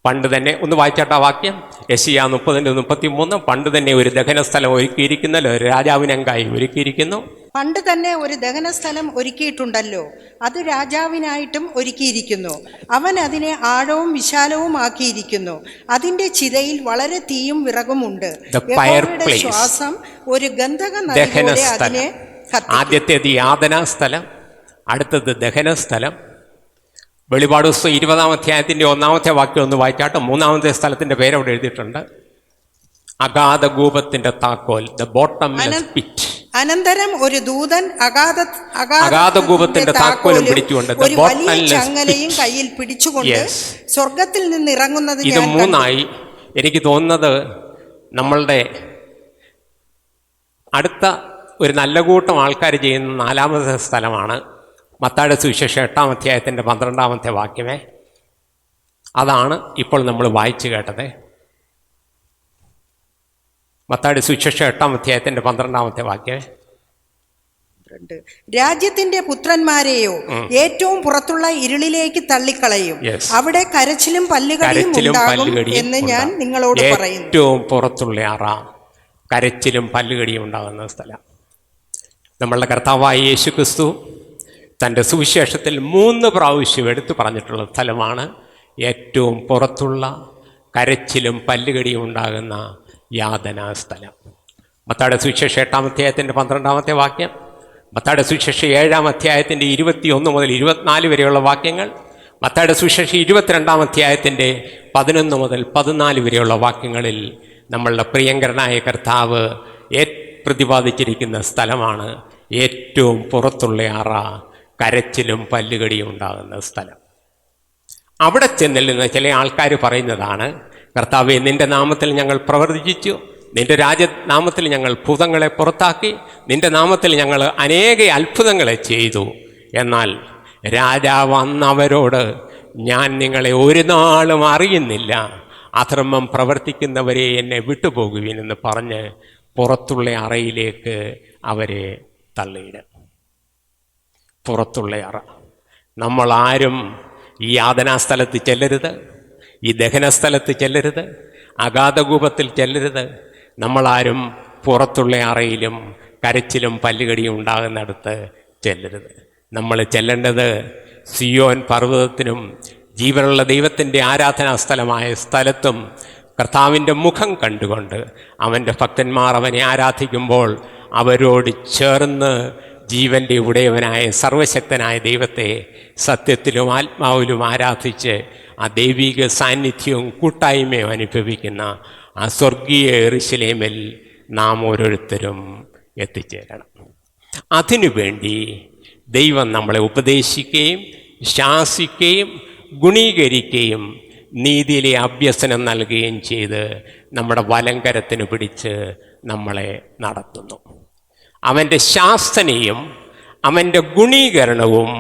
പണ്ട് തന്നെ ഒന്ന് വായിച്ചാട്ട വാക്യം, യെശയ്യാ 30-33. പണ്ട് തന്നെ ഒരു ദഹനസ്ഥലം ഒരുക്കിയിരിക്കുന്നല്ലോ, ഒരു രാജാവിനങ്കായി ഒരുക്കിയിരിക്കുന്നു. പണ്ട് തന്നെ ഒരു ദഹനസ്ഥലം ഒരുക്കിയിട്ടുണ്ടല്ലോ, അത് രാജാവിനായിട്ടും ഒരുക്കിയിരിക്കുന്നു. അവൻ അതിനെ ആഴവും വിശാലവും ആക്കിയിരിക്കുന്നു. അതിന്റെ ചിതയിൽ വളരെ തീയും വിറകുമുണ്ട്. യഹോവയുടെ ശ്വാസം ഒരു ഗന്ധക നദി പോലെ അതിനെ കത്തിക്കും. ആദ്യത്തേത് യാതനാസ്ഥലം, അടുത്തത് ദഹനസ്ഥലം. വെളിപാട് ദിവസം 20-ാം അധ്യായത്തിൻ്റെ 1-ാമത്തെ വാക്യം ഒന്ന് വായിച്ചാട്ട്. 3-ാമത്തെ സ്ഥലത്തിൻ്റെ പേരവിടെ എഴുതിയിട്ടുണ്ട്. അഗാധകൂപത്തിന്റെ താക്കോൽ, ദ ബോട്ടംലെസ് പിറ്റ്. അനന്തരം ഒരു ദൂതൻ അഗാധകൂപത്തിന്റെ താക്കോലും പിടിച്ചുകൊണ്ട് ഒരു വലിയ ചങ്ങലയും കയ്യിൽ പിടിച്ചുകൊണ്ട് സ്വർഗത്തിൽ നിന്ന് ഇറങ്ങുന്നത് ഇത് മൂന്നായി. എനിക്ക് തോന്നുന്നത് നമ്മളുടെ അടുത്ത ഒരു നല്ല കൂട്ടം ആൾക്കാർ ചെയ്യുന്ന 4ാമത്തെ സ്ഥലമാണ് മത്തായിയുടെ സുവിശേഷം 8-ാം അധ്യായത്തിൻ്റെ 12-ാമത്തെ വാക്യമേ. അതാണ് ഇപ്പോൾ നമ്മൾ വായിച്ചു കേട്ടത്. മത്തായിയുടെ സുവിശേഷം 8-ാം അധ്യായത്തിൻ്റെ 12-ാമത്തെ വാക്യമേ. രാജ്യത്തിന്റെ പുത്രന്മാരെയോ ഏറ്റവും പുറത്തുള്ള ഇരുളിലേക്ക് തള്ളിക്കളയും, അവിടെ കരച്ചിലും പല്ലുകടിയും ഉണ്ടാകും എന്ന് ഞാൻ നിങ്ങളോട് പറയുന്നു. ഏറ്റവും പുറത്തുള്ള അറ, കരച്ചിലും പല്ലുകടിയും ഉണ്ടാകുന്ന സ്ഥലം. നമ്മളുടെ കർത്താവായ യേശുക്രിസ്തു തൻ്റെ സുവിശേഷത്തിൽ 3 പ്രാവശ്യം എടുത്തു പറഞ്ഞിട്ടുള്ള സ്ഥലമാണ് ഏറ്റവും പുറത്തുള്ള കരച്ചിലും പല്ലുകടിയും ഉണ്ടാകുന്ന യാതനാ സ്ഥലം. മത്തായിയുടെ സുവിശേഷം 8-ാം അധ്യായത്തിൻ്റെ 12-ാമത്തെ വാക്യം, മത്തായിയുടെ സുവിശേഷം 7-ാം അധ്യായത്തിൻ്റെ 21 മുതൽ 24 വരെയുള്ള വാക്യങ്ങൾ, മത്തായിയുടെ സുവിശേഷം 22-ാം അധ്യായത്തിൻ്റെ 11 മുതൽ 14 വരെയുള്ള വാക്യങ്ങളിൽ നമ്മളുടെ പ്രിയങ്കരനായ കർത്താവ് പ്രതിപാദിച്ചിരിക്കുന്ന സ്ഥലമാണ് ഏറ്റവും പുറത്തുള്ള അറ, കരച്ചിലും പല്ലുകടിയും ഉണ്ടാകുന്ന സ്ഥലം. അവിടെ ചെന്നിരുന്ന ചില ആൾക്കാർ പറയുന്നതാണ്, കർത്താവേ, നിൻ്റെ നാമത്തിൽ ഞങ്ങൾ പ്രവർത്തിച്ചു, നിൻ്റെ രാജനാമത്തിൽ ഞങ്ങൾ ഭൂതങ്ങളെ പുറത്താക്കി, നിൻ്റെ നാമത്തിൽ ഞങ്ങൾ അനേക അത്ഭുതങ്ങളെ ചെയ്തു. എന്നാൽ രാജാവ് അന്നവരോട്, ഞാൻ നിങ്ങളെ ഒരു നാളും അറിയുന്നില്ല, അധർമ്മം പ്രവർത്തിക്കുന്നവരെ എന്നെ വിട്ടുപോകുവിനെന്ന് പറഞ്ഞ് പുറത്തുള്ള അറയിലേക്ക് അവരെ തള്ളിയിടും. പുറത്തുള്ള അറ. നമ്മളാരും ഈ യാതനാസ്ഥലത്ത് ചെല്ലരുത്, ഈ ദഹനസ്ഥലത്ത് ചെല്ലരുത്, അഗാധകൂപത്തിൽ ചെല്ലരുത്. നമ്മളാരും പുറത്തുള്ള അറയിലും കരച്ചിലും പല്ലുകടിയും ഉണ്ടാകുന്നിടത്ത് ചെല്ലരുത്. നമ്മൾ ചെല്ലേണ്ടത് സിയോൻ പർവ്വതത്തിനും ജീവനുള്ള ദൈവത്തിൻ്റെ ആരാധനാ സ്ഥലമായ സ്ഥലത്തും കർത്താവിൻ്റെ മുഖം കണ്ടുകൊണ്ട് അവൻ്റെ ഭക്തന്മാർ അവനെ ആരാധിക്കുമ്പോൾ അവരോട് ചേർന്ന് ജീവൻ്റെ ഉടയവനായ സർവശക്തനായ ദൈവത്തെ സത്യത്തിലും ആത്മാവിലും ആരാധിച്ച് ആ ദൈവിക സാന്നിധ്യവും കൂട്ടായ്മയും അനുഭവിക്കുന്ന ആ സ്വർഗീയ യെരൂശലേമിൽ നാം ഓരോരുത്തരും എത്തിച്ചേരണം. അതിനുവേണ്ടി ദൈവം നമ്മളെ ഉപദേശിക്കുകയും ശാസിക്കുകയും ഗുണീകരിക്കുകയും നീതിയിലെ അഭ്യസനം നൽകുകയും ചെയ്ത് നമ്മുടെ വലങ്കരത്തിന് പിടിച്ച് നമ്മളെ നടത്തുന്നു. അവൻ്റെ ശാസനയും അവൻ്റെ ഗുണീകരണവും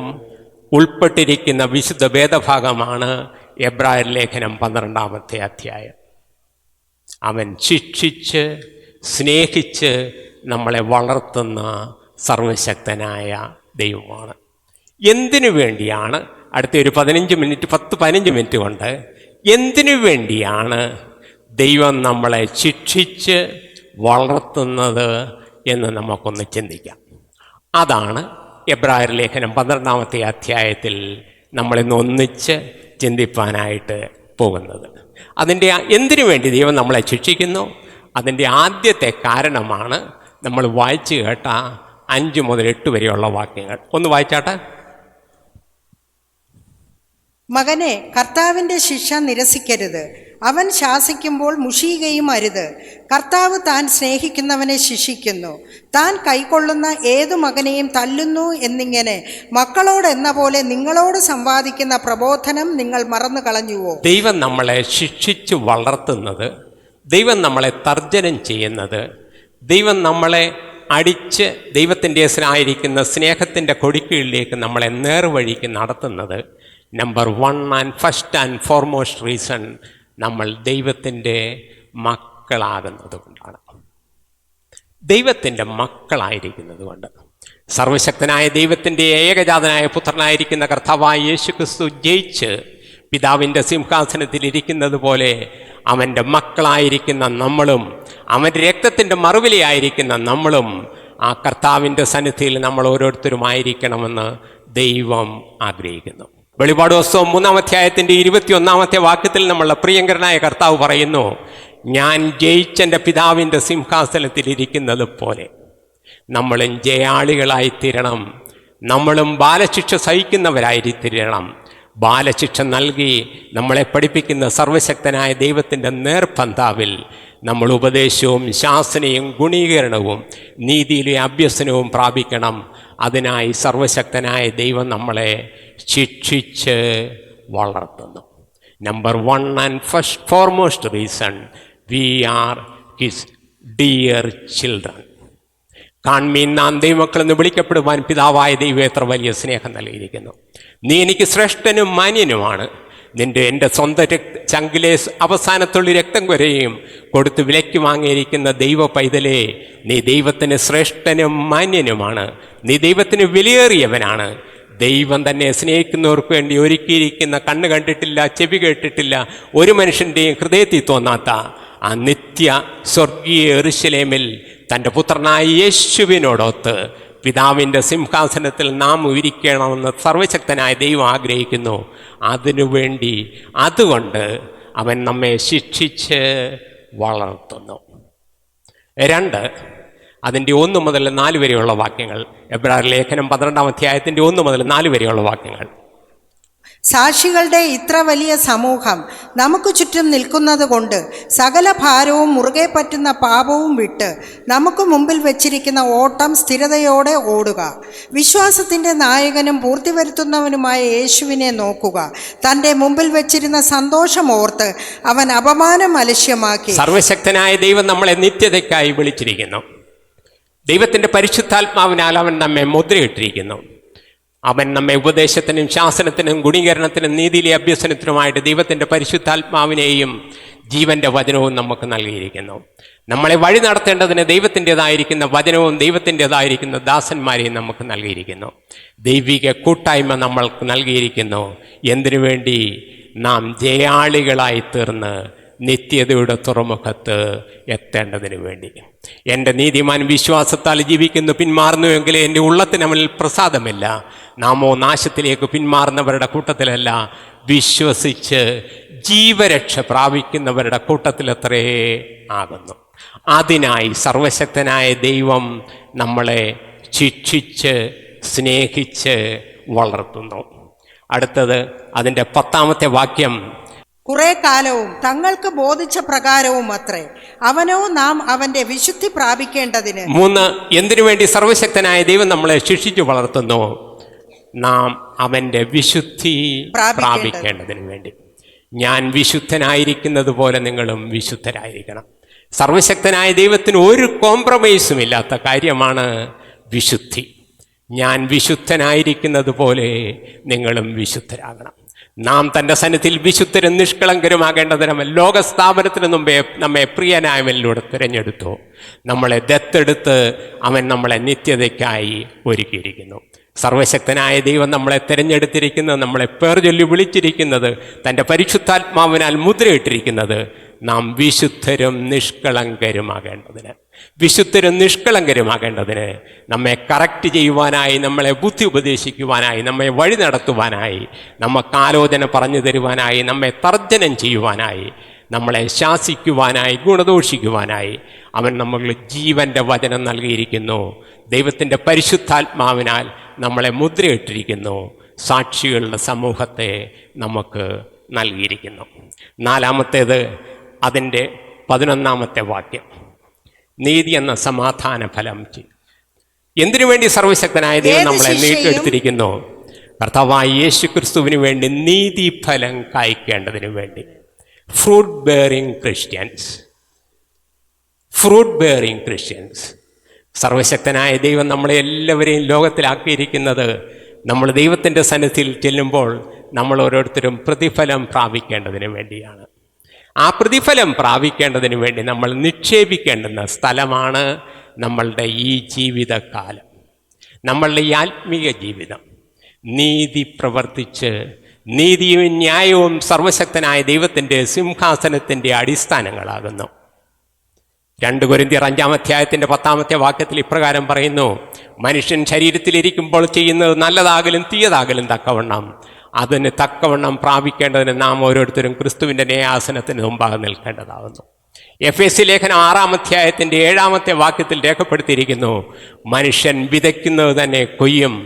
ഉൾപ്പെട്ടിരിക്കുന്ന വിശുദ്ധ വേദഭാഗമാണ് എബ്രായർ ലേഖനം 12-ാമത്തെ അധ്യായം. അവൻ ശിക്ഷിച്ച് സ്നേഹിച്ച് നമ്മളെ വളർത്തുന്ന സർവശക്തനായ ദൈവമാണ്. എന്തിനു വേണ്ടിയാണ് അടുത്ത ഒരു 10-15 മിനിറ്റ് കൊണ്ട് എന്തിനു വേണ്ടിയാണ് ദൈവം നമ്മളെ ശിക്ഷിച്ച് വളർത്തുന്നത് എന്ന് നമുക്കൊന്ന് ചിന്തിക്കാം. അതാണ് എബ്രായർ ലേഖനം 12-ാമത്തെ അധ്യായത്തിൽ നമ്മളിന്ന് ഒന്നിച്ച് ചിന്തിപ്പാനായിട്ട് പോകുന്നത്. അതിൻ്റെ എന്തിനു വേണ്ടി ദൈവം നമ്മളെ ശിക്ഷിക്കുന്നു, അതിൻ്റെ ആദ്യത്തെ കാരണമാണ് നമ്മൾ വായിച്ചു കേട്ട 5 മുതൽ 8 വരെയുള്ള വാക്യങ്ങൾ. ഒന്ന് വായിച്ചാട്ടെ. മകനെ, കർത്താവിൻ്റെ ശിക്ഷ നിരസിക്കരുത്. അവൻ ശാസിക്കുമ്പോൾ മുഷിയുകയും അരുത്. കർത്താവ് താൻ സ്നേഹിക്കുന്നവനെ ശിക്ഷിക്കുന്നു. താൻ കൈക്കൊള്ളുന്ന ഏതു മകനെയും തല്ലുന്നു എന്നിങ്ങനെ മക്കളോടെന്ന പോലെ നിങ്ങളോട് സമ്പാദിക്കുന്ന പ്രബോധനം നിങ്ങൾ മറന്നു കളഞ്ഞുവോ? ദൈവം നമ്മളെ ശിക്ഷിച്ചു വളർത്തുന്നത്, ദൈവം നമ്മളെ തർജ്ജനം ചെയ്യുന്നത്, ദൈവം നമ്മളെ അടിച്ച് ദൈവത്തിൻ്റെ ആയിരിക്കുന്ന സ്നേഹത്തിൻ്റെ കൊടിക്കീഴിലേക്ക് നമ്മളെ നേർവഴിക്ക് നടത്തുന്നത് number 1 and first and foremost reason നമ്മൾ ദൈവത്തിൻ്റെ മക്കളാകുന്നത് കൊണ്ടാണ്. ദൈവത്തിൻ്റെ മക്കളായിരിക്കുന്നത് കൊണ്ട്, സർവശക്തനായ ദൈവത്തിൻ്റെ ഏകജാതനായ പുത്രനായിരിക്കുന്ന കർത്താവായ യേശുക്രിസ്തു ജയിച്ച് പിതാവിൻ്റെ സിംഹാസനത്തിലിരിക്കുന്നത് പോലെ അവൻ്റെ മക്കളായിരിക്കുന്ന നമ്മളും അവൻ്റെ രക്തത്തിൻ്റെ മറുവിലയായിരിക്കുന്ന നമ്മളും ആ കർത്താവിൻ്റെ സന്നിധിയിൽ നമ്മൾ ഓരോരുത്തരുമായിരിക്കണമെന്ന് ദൈവം ആഗ്രഹിക്കുന്നു. വെളിപാട് പുസ്തകം 3-ാം അധ്യായത്തിൻ്റെ 21-ാമത്തെ വാക്യത്തിൽ നമ്മളുടെ പ്രിയങ്കരനായ കർത്താവ് പറയുന്നു, ഞാൻ ജയിച്ചെൻ്റെ പിതാവിൻ്റെ സിംഹാസനത്തിലിരിക്കുന്നത് പോലെ നമ്മളും ജയാളികളായിത്തീരണം, നമ്മളും ബാലശിക്ഷ സഹിക്കുന്നവരായിത്തീരണം. ബാലശിക്ഷ നൽകി നമ്മളെ പഠിപ്പിക്കുന്ന സർവശക്തനായ ദൈവത്തിൻ്റെ നേർപന്താവിൽ നമ്മൾ ഉപദേശവും ശാസനയും ഗുണീകരണവും നീതിയിലെ അഭ്യസനവും പ്രാപിക്കണം. അതിനായി സർവശക്തനായ ദൈവം നമ്മളെ ശിക്ഷിച്ച് വളർത്തുന്നു. Number 1 and first foremost reason, we are his dear children. കാൺമീൻ, നാം ദൈവമക്കളെന്ന് വിളിക്കപ്പെടുവാൻ പിതാവായ ദൈവം എത്ര വലിയ സ്നേഹം നൽകിയിരിക്കുന്നു. നീ എനിക്ക് ശ്രേഷ്ഠനും മാന്യനുമാണ്. എൻ്റെ സ്വന്തം ചങ്കിലെ അവസാനത്തുള്ളി രക്തം വരെയും കൊടുത്ത് വിലയ്ക്ക് വാങ്ങിയിരിക്കുന്ന ദൈവ പൈതലേ, നീ ദൈവത്തിന് ശ്രേഷ്ഠനും മാന്യനുമാണ്. നീ ദൈവത്തിന് വിലയേറിയവനാണ്. ദൈവം തന്നെ സ്നേഹിക്കുന്നവർക്ക് വേണ്ടി ഒരുക്കിയിരിക്കുന്ന കണ്ണ് കണ്ടിട്ടില്ല, ചെവി കേട്ടിട്ടില്ല, ഒരു മനുഷ്യൻ്റെയും ഹൃദയത്തിൽ തോന്നാത്ത ആ നിത്യ സ്വർഗീയ യെരൂശലേമിൽ തൻ്റെ പുത്രനായ യേശുവിനോടൊത്ത് പിതാവിൻ്റെ സിംഹാസനത്തിൽ നാം ഇരിക്കണമെന്ന് സർവശക്തനായ ദൈവം ആഗ്രഹിക്കുന്നു. അതിനുവേണ്ടി അതുകൊണ്ട് അവൻ നമ്മെ ശിക്ഷിച്ച് വളർത്തുന്നു. 2, അതിൻ്റെ 1 മുതൽ 4 വരെയുള്ള വാക്യങ്ങൾ. എബ്രായർ ലേഖനം 12-ാം അധ്യായത്തിൻ്റെ 1 മുതൽ 4 വരെയുള്ള വാക്യങ്ങൾ. സാക്ഷികളുടെ ഇത്ര വലിയ സമൂഹം നമുക്ക് ചുറ്റും നിൽക്കുന്നത് കൊണ്ട് സകല ഭാരവും മുറുകെ പറ്റുന്ന പാപവും വിട്ട് നമുക്ക് മുമ്പിൽ വെച്ചിരിക്കുന്ന ഓട്ടം സ്ഥിരതയോടെ ഓടുക. വിശ്വാസത്തിൻ്റെ നായകനും പൂർത്തി വരുത്തുന്നവനുമായ യേശുവിനെ നോക്കുക. തൻ്റെ മുമ്പിൽ വെച്ചിരുന്ന സന്തോഷം ഓർത്ത് അവൻ അപമാനം അലക്ഷ്യമാക്കി. സർവശക്തനായ ദൈവം നമ്മളെ നിത്യതയ്ക്കായി വിളിച്ചിരിക്കുന്നു. ദൈവത്തിൻ്റെ പരിശുദ്ധാത്മാവിനാൽ അവൻ നമ്മെ മുദ്രയിട്ടിരിക്കുന്നു. അവൻ നമ്മെ ഉപദേശത്തിനും ശാസനത്തിനും ഗുണീകരണത്തിനും നീതിയിലെ അഭ്യസനത്തിനുമായിട്ട് ദൈവത്തിൻ്റെ പരിശുദ്ധാത്മാവിനെയും ജീവൻ്റെ വചനവും നമുക്ക് നൽകിയിരിക്കുന്നു. നമ്മളെ വഴി നടത്തേണ്ടതിന് ദൈവത്തിൻ്റെതായിരിക്കുന്ന വചനവും ദൈവത്തിൻ്റെതായിരിക്കുന്ന ദാസന്മാരെയും നമുക്ക് നൽകിയിരിക്കുന്നു. ദൈവിക കൂട്ടായ്മ നമ്മൾക്ക് നൽകിയിരിക്കുന്നു. എന്തിനു വേണ്ടി? നാം ജയാളികളായി തീർന്ന് നിത്യതയുടെ തുറമുഖത്ത് എത്തേണ്ടതിന് വേണ്ടി. എൻ്റെ നീതിമാൻ വിശ്വാസത്താൽ ജീവിക്കുന്നു, പിന്മാറുന്നുവെങ്കിൽ എൻ്റെ ഉള്ളത്തിന് അവനിൽ പ്രസാദമില്ല. നാമോ നാശത്തിലേക്ക് പിന്മാറുന്നവരുടെ കൂട്ടത്തിലല്ല, വിശ്വസിച്ച് ജീവരക്ഷ പ്രാപിക്കുന്നവരുടെ കൂട്ടത്തിലത്രേ ആകുന്നു. അതിനായി സർവശക്തനായ ദൈവം നമ്മളെ ശിക്ഷിച്ച് സ്നേഹിച്ച് വളർത്തുന്നു. അടുത്തത് അതിൻ്റെ 10-ാമത്തെ വാക്യം. കുറെ കാലവും തങ്ങൾക്ക് ബോധിച്ച പ്രകാരവും അത്രേ അവനോ നാം അവന്റെ വിശുദ്ധി പ്രാപിക്കേണ്ടതിന്. 3, എന്തിനു വേണ്ടി സർവശക്തനായ ദൈവം നമ്മളെ ശിക്ഷിച്ചു വളർത്തുന്നു? നാം അവന്റെ വിശുദ്ധി പ്രാപിക്കേണ്ടതിന് വേണ്ടി. ഞാൻ വിശുദ്ധനായിരിക്കുന്നത് പോലെ നിങ്ങളും വിശുദ്ധരായിരിക്കണം. സർവശക്തനായ ദൈവത്തിന് ഒരു കോംപ്രമൈസും ഇല്ലാത്ത കാര്യമാണ് വിശുദ്ധി. ഞാൻ വിശുദ്ധനായിരിക്കുന്നത് പോലെ നിങ്ങളും വിശുദ്ധരാകണം. നാം തൻ്റെ സന്നിധിയിൽ വിശുദ്ധരും നിഷ്കളങ്കരുമാകേണ്ടതിന് ലോകസ്ഥാപനത്തിന് മുമ്പേ നമ്മെ പ്രിയനായവനിലൂടെ തിരഞ്ഞെടുത്തു. നമ്മളെ ദത്തെടുത്ത് അവൻ നമ്മളെ നിത്യതയ്ക്കായി ഒരുക്കിയിരിക്കുന്നു. സർവശക്തനായ ദൈവം നമ്മളെ തിരഞ്ഞെടുത്തിരിക്കുന്നത്, നമ്മളെ പേർ ചൊല്ലി വിളിച്ചിരിക്കുന്നത്, തൻ്റെ പരിശുദ്ധാത്മാവിനാൽ മുദ്രയിട്ടിരിക്കുന്നത് നാം വിശുദ്ധരും നിഷ്കളങ്കരുമാകേണ്ടതിന്. വിശുദ്ധരും നിഷ്കളങ്കരുമാകേണ്ടതിന് നമ്മെ കറക്റ്റ് ചെയ്യുവാനായി, നമ്മളെ ബുദ്ധി ഉപദേശിക്കുവാനായി, നമ്മെ വഴി നടത്തുവാനായി, നമുക്ക് ആലോചന പറഞ്ഞു തരുവാനായി, നമ്മെ തർജ്ജനം ചെയ്യുവാനായി, നമ്മളെ ശാസിക്കുവാനായി, ഗുണദോഷിക്കുവാനായി അവൻ നമ്മൾക്ക് ജീവൻ്റെ വചനം നൽകിയിരിക്കുന്നു. ദൈവത്തിൻ്റെ പരിശുദ്ധാത്മാവിനാൽ നമ്മളെ മുദ്രയിട്ടിരിക്കുന്നു. സാക്ഷികളുടെ സമൂഹത്തെ നമുക്ക് നൽകിയിരിക്കുന്നു. 4-ാമത്തേത് അതിൻ്റെ 11-ാമത്തെ വാക്യം. നീതി എന്ന സമാധാന ഫലം. എന്തിനു വേണ്ടി സർവശക്തനായ ദൈവം നമ്മളെ നീട്ടിയെടുത്തിരിക്കുന്നു? കർത്താവായ യേശു ക്രിസ്തുവിന് വേണ്ടി നീതി ഫലം കായ്ക്കേണ്ടതിന് വേണ്ടി. Fruit bearing Christians. Fruit bearing Christians. സർവശക്തനായ ദൈവം നമ്മളെ എല്ലാവരെയും ലോകത്തിലാക്കിയിരിക്കുന്നത് നമ്മൾ ദൈവത്തിൻ്റെ സന്നിധിയിൽ ചെല്ലുമ്പോൾ നമ്മൾ ഓരോരുത്തരും പ്രതിഫലം പ്രാപിക്കേണ്ടതിന് വേണ്ടിയാണ്. ആ പ്രതിഫലം പ്രാപിക്കേണ്ടതിന് വേണ്ടി നമ്മൾ നിക്ഷേപിക്കേണ്ടുന്ന സ്ഥലമാണ് നമ്മളുടെ ഈ ജീവിതകാലം, നമ്മളുടെ ഈ ആത്മീയ ജീവിതം. നീതി പ്രവർത്തിച്ച് നീതിയും ന്യായവും സർവശക്തനായ ദൈവത്തിൻ്റെ സിംഹാസനത്തിൻ്റെ അടിസ്ഥാനങ്ങളാകുന്നു. 2 കൊരിന്ത്യർ 5-ാം അധ്യായത്തിൻ്റെ 10-ാമത്തെ വാക്യത്തിൽ ഇപ്രകാരം പറയുന്നു: മനുഷ്യൻ ശരീരത്തിലിരിക്കുമ്പോൾ ചെയ്യുന്നത് നല്ലതാകലും തീയതാകലും തക്കവണ്ണം അതിന് തക്കവണ്ണം പ്രാപിക്കേണ്ടതിന് നാം ഓരോരുത്തരും ക്രിസ്തുവിൻ്റെ ന്യായാസനത്തിന് മുമ്പാകെ നിൽക്കേണ്ടതാകുന്നു. എഫേസ്യ ലേഖനം 6-ാം അധ്യായത്തിൻ്റെ 7-ാമത്തെ വാക്യത്തിൽ രേഖപ്പെടുത്തിയിരിക്കുന്നു: മനുഷ്യൻ വിതയ്ക്കുന്നത് തന്നെ കൊയ്യും,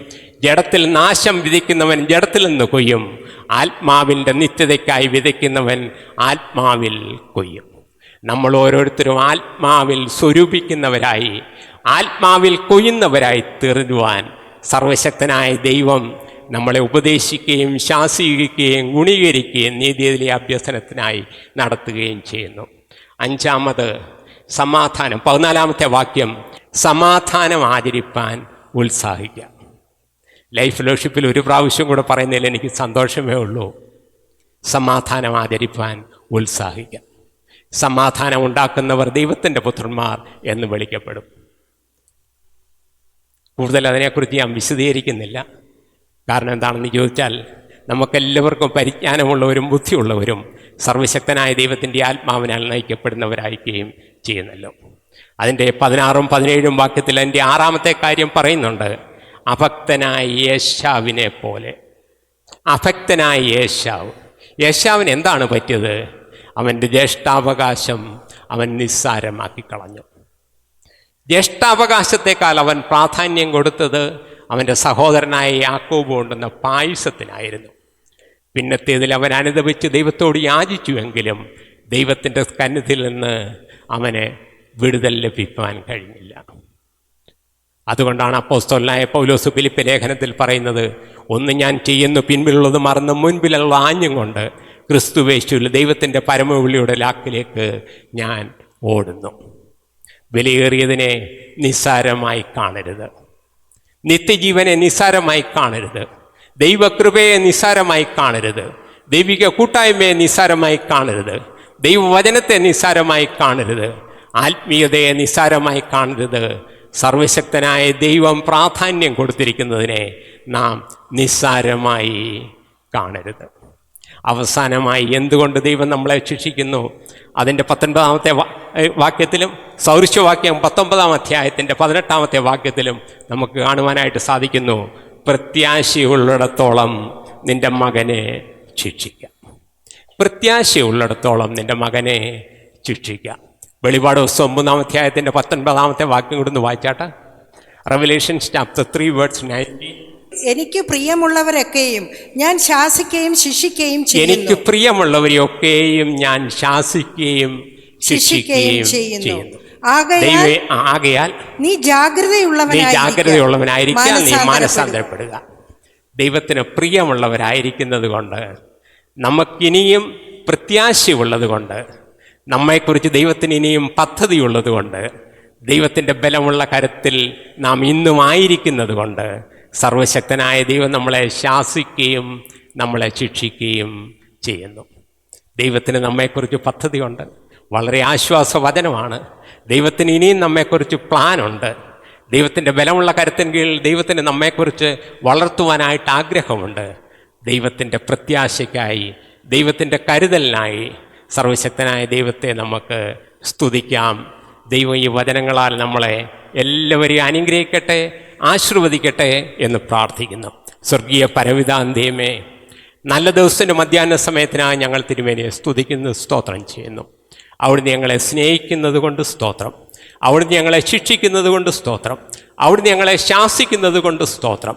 ജഡത്തിൽ നാശം വിതയ്ക്കുന്നവൻ ജഡത്തിൽ നിന്ന് കൊയ്യും, ആത്മാവിൻ്റെ നിത്യതയ്ക്കായി വിതയ്ക്കുന്നവൻ ആത്മാവിൽ കൊയ്യും. നമ്മൾ ഓരോരുത്തരും ആത്മാവിൽ സ്വരൂപിക്കുന്നവരായി, ആത്മാവിൽ കൊയ്യുന്നവരായി തീരുവാൻ സർവശക്തനായ ദൈവം നമ്മളെ ഉപദേശിക്കുകയും ശാസിക്കുകയും ഗുണീകരിക്കുകയും നീതിയിലെ അഭ്യസനത്തിനായി നടത്തുകയും ചെയ്യുന്നു. അഞ്ചാമത് സമാധാനം. 14-ാമത്തെ വാക്യം, സമാധാനം ആചരിപ്പാൻ ഉത്സാഹിക്കുക. ലൈഫ് ഫെലോഷിപ്പിൽ ഒരു പ്രാവശ്യം കൂടെ പറയുന്നതിൽ എനിക്ക് സന്തോഷമേ ഉള്ളൂ. സമാധാനം ആചരിപ്പാൻ ഉത്സാഹിക്കുക. സമാധാനം ഉണ്ടാക്കുന്നവർ ദൈവത്തിൻ്റെ പുത്രന്മാർ എന്ന് വിളിക്കപ്പെടും. കൂടുതൽ അതിനെക്കുറിച്ച് ഞാൻ വിശദീകരിക്കുന്നില്ല. കാരണം എന്താണെന്ന് ചോദിച്ചാൽ, നമുക്കെല്ലാവർക്കും പരിജ്ഞാനമുള്ളവരും ബുദ്ധിയുള്ളവരും സർവശക്തനായ ദൈവത്തിൻ്റെ ആത്മാവിനാൽ നയിക്കപ്പെടുന്നവരായിരിക്കുകയും ചെയ്യുന്നല്ലോ. അതിൻ്റെ 16ഉം 17ഉം വാക്യത്തിൽ അതിൻ്റെ 6-ാമത്തെ കാര്യം പറയുന്നുണ്ട്. അഭക്തനായ യേശാവിനെ പോലെ. അഭക്തനായ യേശാവ്. യേശാവിന് എന്താണ് പറ്റിയത്? അവൻ്റെ ജ്യേഷ്ഠാവകാശം അവൻ നിസ്സാരമാക്കി കളഞ്ഞു. ജ്യേഷ്ഠാവകാശത്തെക്കാൾ അവൻ പ്രാധാന്യം കൊടുത്തത് അവൻ്റെ സഹോദരനായ യാക്കോബ് കൊണ്ടുവന്ന പായസത്തിനായിരുന്നു. പിന്നത്തേതിൽ അവൻ അനുദപിച്ച് ദൈവത്തോട് യാചിച്ചുവെങ്കിലും ദൈവത്തിൻ്റെ സന്നിധിയിൽ നിന്ന് അവന് വിടുതൽ ലഭിക്കാൻ കഴിഞ്ഞില്ല. അതുകൊണ്ടാണ് അപ്പോസ്തലനായ പൗലോസ് ഫിലിപ്പി ലേഖനത്തിൽ പറയുന്നത്, ഒന്ന് ഞാൻ ചെയ്യുന്നു, പിൻപിലുള്ളത് മറന്ന് മുൻപിലുള്ള ആഞ്ഞും കൊണ്ട് ക്രിസ്തുവേശുവിൽ ദൈവത്തിൻ്റെ പരമവിളിയുടെ ലാക്കിലേക്ക് ഞാൻ ഓടുന്നു. വിലയേറിയതിനെ നിസ്സാരമായി കാണരുത്. നിത്യജീവനെ നിസ്സാരമായി കാണരുത്. ദൈവകൃപയെ നിസ്സാരമായി കാണരുത്. ദൈവിക കൂട്ടായ്മയെ നിസ്സാരമായി കാണരുത്. ദൈവവചനത്തെ നിസ്സാരമായി കാണരുത്. ആത്മീയതയെ നിസ്സാരമായി കാണരുത്. സർവശക്തനായ ദൈവം പ്രാധാന്യം കൊടുത്തിരിക്കുന്നതിനെ നാം നിസ്സാരമായി കാണരുത്. അവസാനമായി എന്തുകൊണ്ട് ദൈവം നമ്മളെ ശിക്ഷിക്കുന്നു? അതിൻ്റെ 19-ാമത്തെ വാക്യത്തിലും സൗരസ്യവാക്യം 19-ാം അധ്യായത്തിൻ്റെ 18-ാമത്തെ വാക്യത്തിലും നമുക്ക് കാണുവാനായിട്ട് സാധിക്കുന്നു. പ്രത്യാശയുള്ളിടത്തോളം നിൻ്റെ മകനെ ശിക്ഷിക്കാം. പ്രത്യാശയുള്ളിടത്തോളം നിൻ്റെ മകനെ ശിക്ഷിക്കാം. വെളിപാട് പുസ്തകം 3-ാം അധ്യായത്തിൻ്റെ 19-ാമത്തെ വാക്യം കൂടെ ഒന്ന് വായിച്ചാട്ടെ. Revelations chapter 3:19. എനിക്ക് പ്രിയമുള്ളവരൊക്കെയും ഞാൻ ശാസിക്കുകയും ശിക്ഷിക്കുകയും ചെയ്യുന്നു. എനിക്ക് പ്രിയമുള്ളവരെയൊക്കെയും ഞാൻ ശാസിക്കുകയും ശിക്ഷിക്കുകയും ചെയ്യുന്നു. ആകയാൽ നീ ജാഗ്രതയുള്ളവനായിരിക്കാൻ നീ മാനസാന്തരപ്പെടുക. ദൈവത്തിന് പ്രിയമുള്ളവരായിരിക്കുന്നത് കൊണ്ട്, നമുക്കിനിയും പ്രത്യാശയുള്ളത് കൊണ്ട്, നമ്മെക്കുറിച്ച് ദൈവത്തിന് ഇനിയും പദ്ധതിയുള്ളത് കൊണ്ട്, ദൈവത്തിൻ്റെ ബലമുള്ള കരത്തിൽ നാം ഇന്നും ആയിരിക്കുന്നത് കൊണ്ട് സർവശക്തനായ ദൈവം നമ്മളെ ശാസിക്കുകയും നമ്മളെ ശിക്ഷിക്കുകയും ചെയ്യുന്നു. ദൈവത്തിന് നമ്മെക്കുറിച്ച് പദ്ധതിയുണ്ട്. വളരെ ആശ്വാസവചനമാണ്. ദൈവത്തിന് ഇനിയും നമ്മെക്കുറിച്ച് പ്ലാനുണ്ട്. ദൈവത്തിൻ്റെ ബലമുള്ള കരത്തിന് കീഴിൽ ദൈവത്തിന് നമ്മെക്കുറിച്ച് വളർത്തുവാനായിട്ട് ആഗ്രഹമുണ്ട്. ദൈവത്തിൻ്റെ പ്രത്യാശയ്ക്കായി, ദൈവത്തിൻ്റെ കരുതലിനായി സർവശക്തനായ ദൈവത്തെ നമുക്ക് സ്തുതിക്കാം. ദൈവം ഈ വചനങ്ങളാൽ നമ്മളെ എല്ലാവരെയും അനുഗ്രഹിക്കട്ടെ, ആശീർവദിക്കട്ടെ എന്ന് പ്രാർത്ഥിക്കുന്നു. സ്വർഗീയ പരവിതാന്തേമേ, നല്ല ദിവസത്തിൻ്റെ മധ്യാഹ്ന സമയത്തിനായി ഞങ്ങൾ തിരുമേനിയെ സ്തുതിക്കുന്നു, സ്തോത്രം ചെയ്യുന്നു. അവിടുന്ന് ഞങ്ങളെ സ്നേഹിക്കുന്നത് കൊണ്ട് സ്തോത്രം. അവിടുന്ന് ഞങ്ങളെ ശിക്ഷിക്കുന്നത് കൊണ്ട് സ്തോത്രം. അവിടുന്ന് ഞങ്ങളെ ശാസിക്കുന്നത് കൊണ്ട് സ്തോത്രം.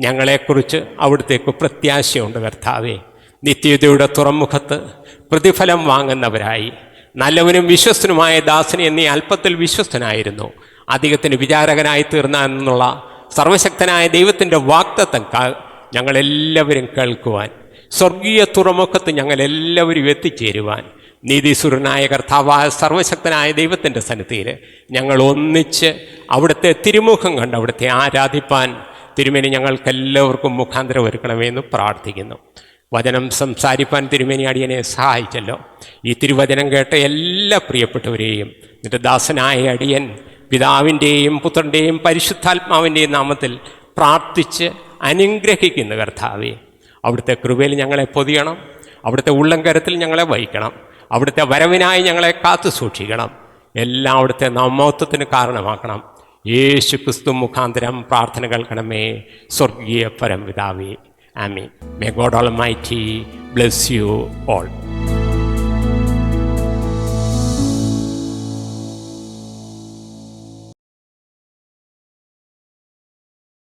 ഞങ്ങളെക്കുറിച്ച് അവിടുത്തേക്ക് പ്രത്യാശയുണ്ട് കർത്താവേ. നിത്യതയുടെ തുറമുഖത്ത് പ്രതിഫലം വാങ്ങുന്നവരായി, നല്ലവനും വിശ്വസ്തനുമായ ദാസനെ എന്നീ അല്പത്തിൽ വിശ്വസ്തനായിരുന്നു, അധികത്തിന് വിചാരകനായി തീർന്ന എന്നുള്ള സർവശക്തനായ ദൈവത്തിൻ്റെ വാഗ്ദത്തം ഞങ്ങളെല്ലാവരും കേൾക്കുവാൻ, സ്വർഗീയ തുറമുഖത്ത് ഞങ്ങളെല്ലാവരും എത്തിച്ചേരുവാൻ, നീതിസുരനായ കർത്താവായ സർവശക്തനായ ദൈവത്തിൻ്റെ സന്നിധിയിൽ ഞങ്ങൾ ഒന്നിച്ച് അവിടുത്തെ തിരുമുഖം കണ്ട് അവിടുത്തെ ആരാധിപ്പാൻ തിരുമേനി ഞങ്ങൾക്കെല്ലാവർക്കും മുഖാന്തരം ഒരുക്കണമെന്ന് പ്രാർത്ഥിക്കുന്നു. വചനം സംസാരിപ്പാൻ തിരുമേനി അടിയനെ സഹായിച്ചല്ലോ. ഈ തിരുവചനം കേട്ട എല്ലാ പ്രിയപ്പെട്ടവരെയും നിന്റെ ദാസനായ അടിയൻ പിതാവിൻ്റെയും പുത്രൻ്റെയും പരിശുദ്ധാത്മാവിൻ്റെയും നാമത്തിൽ പ്രാർത്ഥിച്ച് അനുഗ്രഹിക്കുന്ന കർത്താവേ, അവിടുത്തെ കൃപയിൽ ഞങ്ങളെ പൊതിയണം. അവിടുത്തെ ഉള്ളംകരത്തിൽ ഞങ്ങളെ വഹിക്കണം. അവിടുത്തെ വരവിനായി ഞങ്ങളെ കാത്തു സൂക്ഷിക്കണം. എല്ലാം അവിടുത്തെ നാമോത്വത്തിന് കാരണമാക്കണം. യേശു ക്രിസ്തു മുഖാന്തരം പ്രാർത്ഥന കേൾക്കണമേ, സ്വർഗീയ പരംപിതാവേ. ആമീൻ. May God Almighty bless you all.